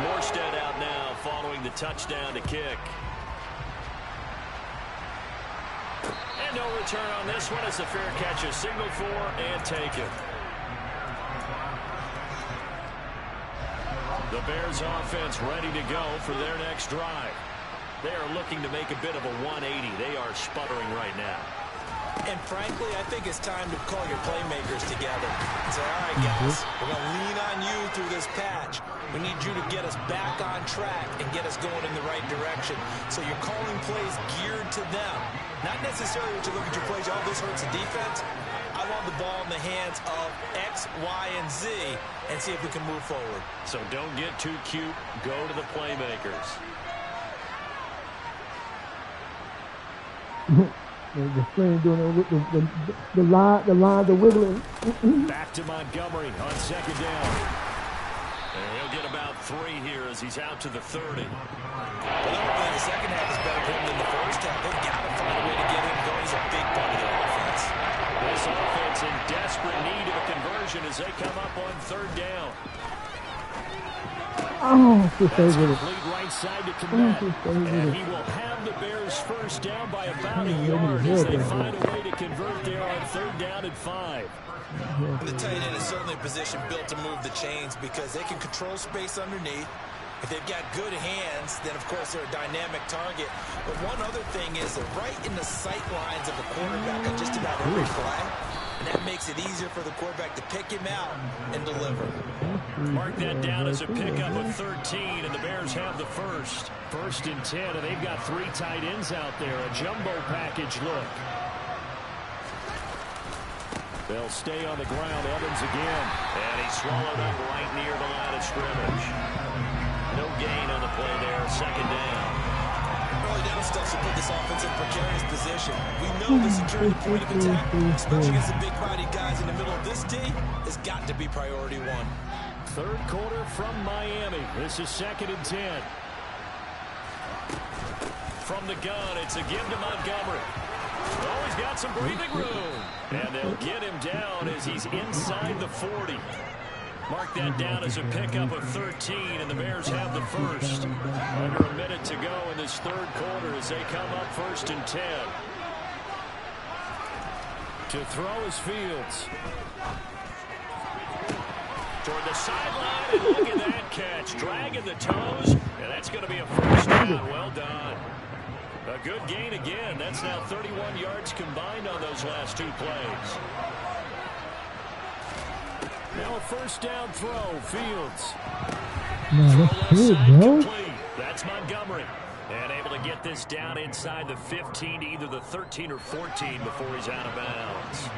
Morstead out now following the touchdown to kick. And no return on this one as the fair catch is signaled for and taken. The Bears offense ready to go for their next drive. They are looking to make a bit of a 180. They are sputtering right now. And frankly, I think it's time to call your playmakers together and say, all right, guys, we're going to lean on you through this patch. We need you to get us back on track and get us going in the right direction. So you're calling plays geared to them. Not necessarily what you look at your plays, oh, this hurts the defense. I want the ball in the hands of X, Y, and Z and see if we can move forward. So don't get too cute. Go to the playmakers. The string doing it with the line, the wiggling. Back to Montgomery on 2nd down. And he'll get about 3 here as he's out to the 30. Well, hopefully the second half is better for him than the first half. They've got to find a way to get him going. He's a big part of their offense. This offense in desperate need of a conversion as they come up on 3rd down. Oh, just that's over it. complete right side to Connect. And he will have the Bears first down by about a yard as they find a way to convert there on 3rd down and 5. The tight end is certainly a position built to move the chains because they can control space underneath. If they've got good hands, then, of course, they're a dynamic target. But one other thing is they're right in the sight lines of the quarterback on just about every play. And that makes it easier for the quarterback to pick him out and deliver. Mark that down as a pickup of 13, and the Bears have the first. 1st and 10, and they've got 3 tight ends out there. A jumbo package look. They'll stay on the ground. Evans again. And he's swallowed up right near the line of scrimmage. No gain on the play there. 2nd down. Early down stuff to put this offense in precarious position. We know the security point of attack, especially against the big-bodied guys in the middle of this D, has got to be priority 1. 3rd quarter from Miami. This is 2nd and 10. From the gun, it's again to Montgomery. Oh, he's got some breathing room. And they'll get him down as he's inside the 40. Mark that down as a pickup of 13, and the Bears have the first. Under a minute to go in this 3rd quarter as they come up 1st and 10. To throw is Fields. Toward the sideline, and look at that catch. Dragging the toes, and that's going to be a first down. Well done. A good gain again. That's now 31 yards combined on those last 2 plays. Now a 1st down throw. Fields. No, that's good, bro. Complete. That's Montgomery. And able to get this down inside the 15 to either the 13 or 14 before he's out of bounds.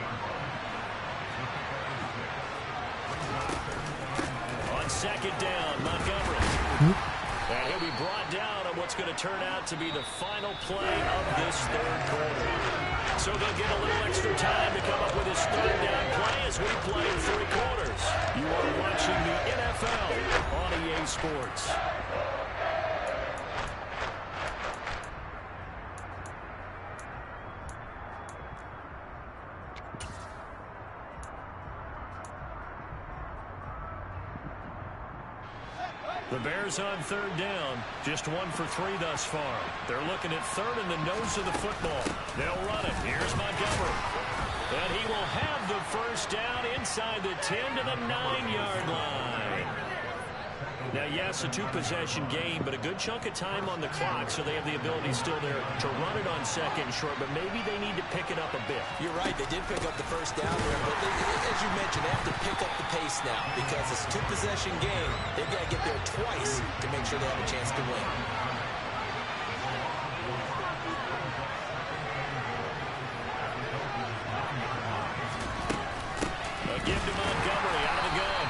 On 2nd down, Montgomery. And he'll be brought down on what's going to turn out to be the final play of this 3rd quarter. So they'll get a little extra time to come up with his 3rd down play as we play 3 quarters. You are watching the NFL on EA Sports. The Bears on 3rd down, just 1 for 3 thus far. They're looking at 3rd in the nose of the football. They'll run it. Here's Montgomery. And he will have the first down inside the 10 to the 9-yard line. Now, yes, a two-possession game, but a good chunk of time on the clock, so they have the ability still there to run it on second short, but maybe they need to pick it up a bit. You're right. They did pick up the first down there, but as you mentioned, they have to pick up the pace now because it's a two-possession game. They've got to get there twice to make sure they have a chance to win. Give to Montgomery out of the gun.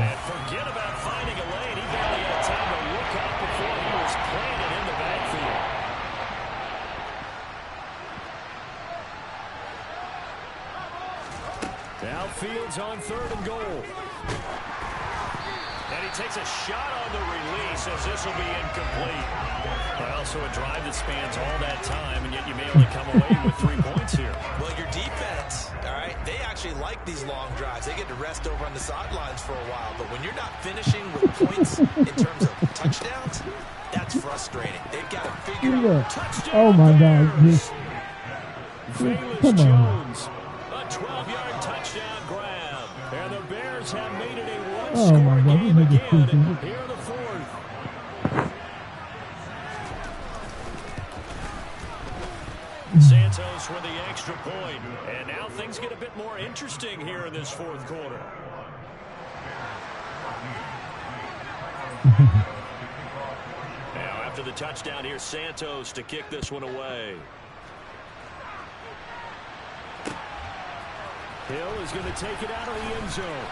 And forget about finding a lane. He barely had time to look up before he was planted in the backfield. Now Fields on 3rd and goal. And he takes a shot on the release as this will be incomplete. Well, so a drive that spans all that time, and yet you may only come away with 3 points here. Well, your defense, all right, they actually like these long drives. They get to rest over on the sidelines for a while. But when you're not finishing with points in terms of touchdowns, that's frustrating. They've got to figure out touchdown. Oh, my God. Velus Jones, a 12-yard touchdown grab. And the Bears have made it a one-score game again here in the 4th. Santos with the extra point. And now things get a bit more interesting here in this 4th quarter. Now after the touchdown, here's Santos to kick this one away. Hill is going to take it out of the end zone.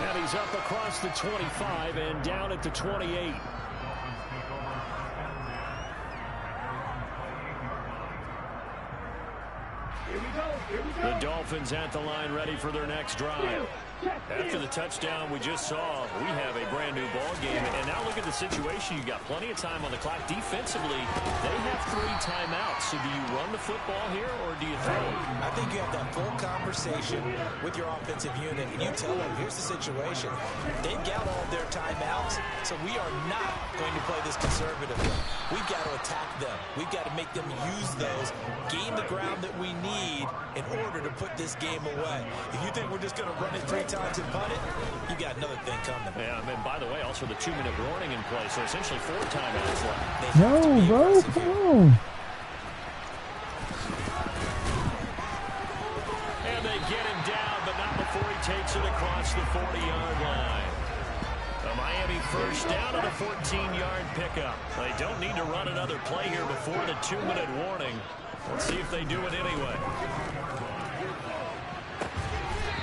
And he's up across the 25 and down at the 28. The Dolphins at the line ready for their next drive. After the touchdown we just saw, we have a brand new ball game. And now look at the situation. You've got plenty of time on the clock. Defensively, they have 3 timeouts. So do you run the football here or do you throw it? I think you have that full conversation with your offensive unit, and you tell them, here's the situation. They've got all of their timeouts, so we are not going to play this conservatively. We've got to attack them. We've got to make them use those, gain the ground that we need in order to put this game away. If you think we're just going to run it 3 times and punt it, you got another thing coming. Yeah, and by the way, also the 2-minute warning in play, so essentially 4 timeouts left. No, bro, come on. And they get him down, but not before he takes it across the 40-yard line. A Miami first down on a 14-yard pickup. They don't need to run another play here before the 2-minute warning. Let's see if they do it anyway.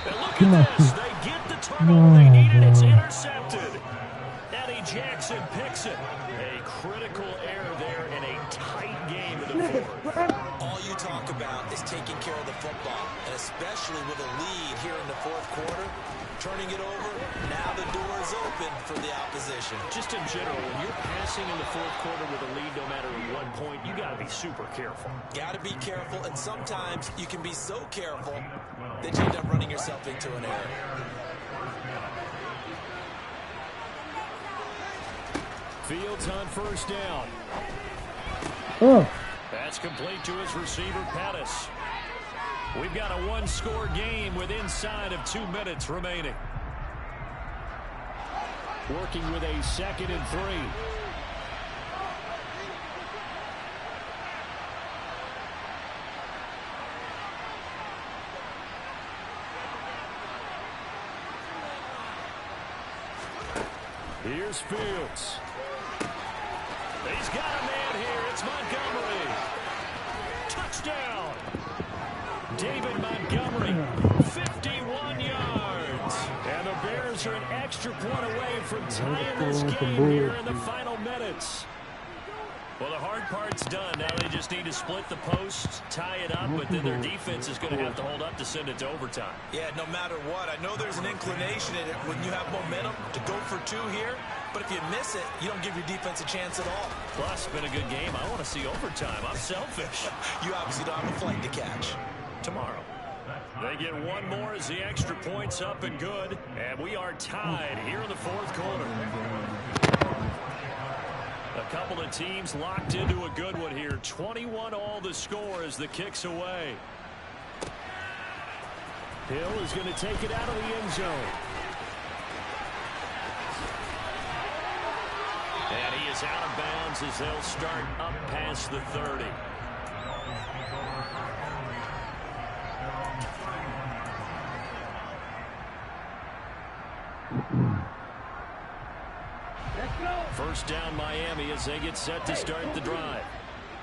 And look at this. They get the turnover they needed. It's intercepted. Eddie Jackson picks it. A critical error there in a tight game in the 4th. All you talk about is taking care of the football, and especially with a lead here in the 4th quarter, turning it over, now the door is open for the opposition. Just in general, when you're passing in the 4th quarter with a lead, no matter what point, you got to be super careful. Got to be careful, and sometimes you can be so careful that you end up running yourself into an error. Fields on first down. Oh. That's complete to his receiver, Pettis. We've got a 1-score game with inside of 2 minutes remaining. Working with a 2nd and 3. Here's Fields. He's got a man here. It's Montgomery. Touchdown. David Montgomery, 51 yards. And the Bears are an extra point away from tying this game here in the final minutes. Well, the hard part's done. Now they just need to split the post, tie it up, but then their defense is going to have to hold up to send it to overtime. Yeah, no matter what. I know there's an inclination in it when you have momentum to go for 2 here, but if you miss it, you don't give your defense a chance at all. Plus, it's been a good game. I want to see overtime. I'm selfish. You obviously don't have a flight to catch. Tomorrow. They get one more as the extra point's up and good, and we are tied here in the 4th quarter. A couple of teams locked into a good one here. 21-all the score as the kick's away. Hill is going to take it out of the end zone. And he is out of bounds as they'll start up past the 30. First down Miami as they get set to start the drive.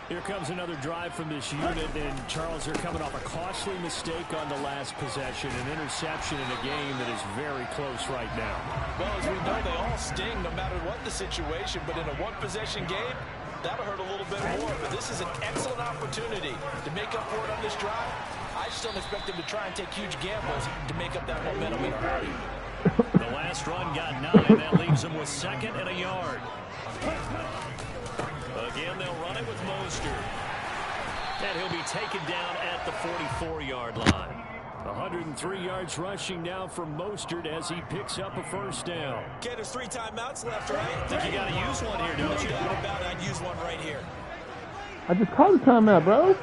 Here comes another drive from this unit, and Charles, they're coming off a costly mistake on the last possession, an interception in a game that is very close right now. Well, as we know, they all sting no matter what the situation, but in a one-possession game, that'll hurt a little bit more. But this is an excellent opportunity to make up for it on this drive. I just don't expect them to try and take huge gambles to make up that momentum in a hurry. The last run got 9. That leaves them with 2nd and a yard. Again, they'll run it with Mostert. And he'll be taken down at the 44-yard line. 103 yards rushing now from Mostert as he picks up a first down. Okay, there's 3 timeouts left, right? I think you got to use one here, don't you? No doubt about it. I'd use one right here. I just called the timeout, bro.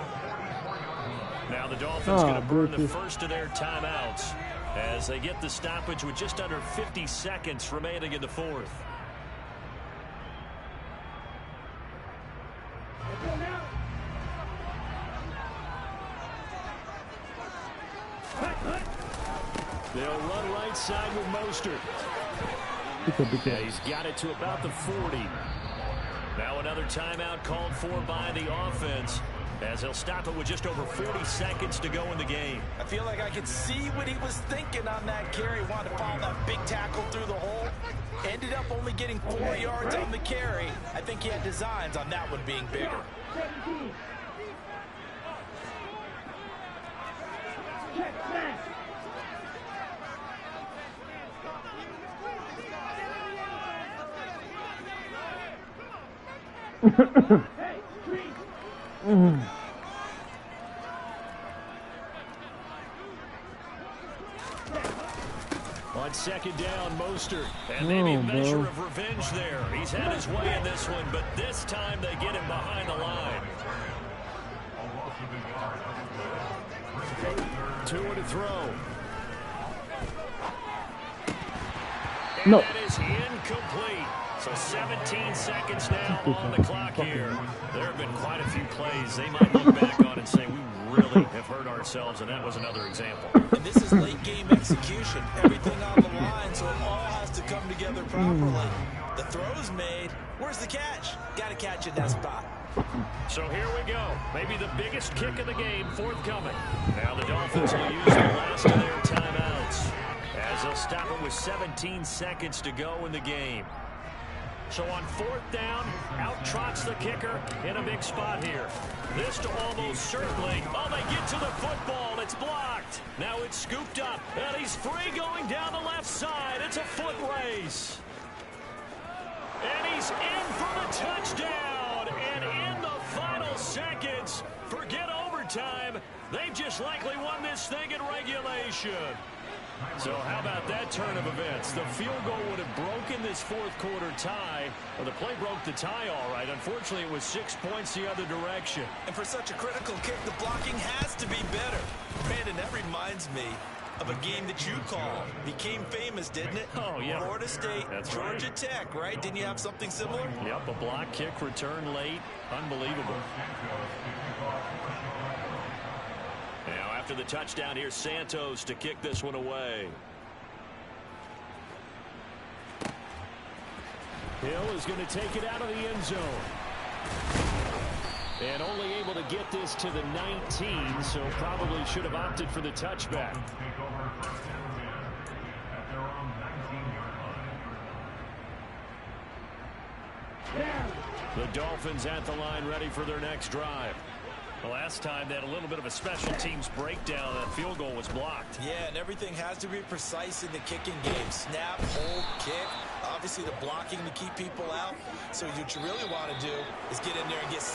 Now the Dolphins going to burn the first of their timeouts as they get the stoppage with just under 50 seconds remaining in the 4th. They'll run right side with Mostert. Yeah, he's got it to about the 40. Now another timeout called for by the offense as they'll stop it with just over 40 seconds to go in the game. I feel like I could see what he was thinking on that carry. Wanted to follow that big tackle through the hole. Ended up only getting 4 yards on the carry. I think he had designs on that one being bigger. On second down, Mostert. And maybe a measure of revenge there. He's had his way in this one, but this time they get him behind the line. 2 to throw. No. That is incomplete. So 17 seconds now on the clock here. There have been quite a few plays they might look back on and say, we really have hurt ourselves, and that was another example. And this is late game execution. Everything on the line, so it all has to come together properly. The throw's made. Where's the catch? Got to catch in that spot. So here we go. Maybe the biggest kick of the game forthcoming. Now the Dolphins will use the last of their timeouts as they'll stop it with 17 seconds to go in the game. So on 4th down, out trots the kicker in a big spot here. This to almost certainly. Oh, they get to the football. It's blocked. Now it's scooped up. And he's free going down the left side. It's a foot race. And he's in for the touchdown. And in the final seconds, forget overtime. They've just likely won this thing in regulation. So how about that turn of events? The field goal would have broken this 4th quarter tie. Well, the play broke the tie all right. Unfortunately, it was 6 points the other direction. And for such a critical kick, the blocking has to be better. Brandon, that reminds me of a game that you called. Became famous, didn't it? Oh, yeah. Florida State, That's Georgia right. Tech, right? Didn't you have something similar? Yep, a block kick return late. Unbelievable. Now, after the touchdown, here's Santos to kick this one away. Hill is going to take it out of the end zone. And only able to get this to the 19, so probably should have opted for the touchback. The Dolphins at the line ready for their next drive. The last time they had a little bit of a special teams breakdown. That field goal was blocked. Yeah, and everything has to be precise in the kicking game. Snap, hold, kick. Obviously the blocking to keep people out. So what you really want to do is get in there and get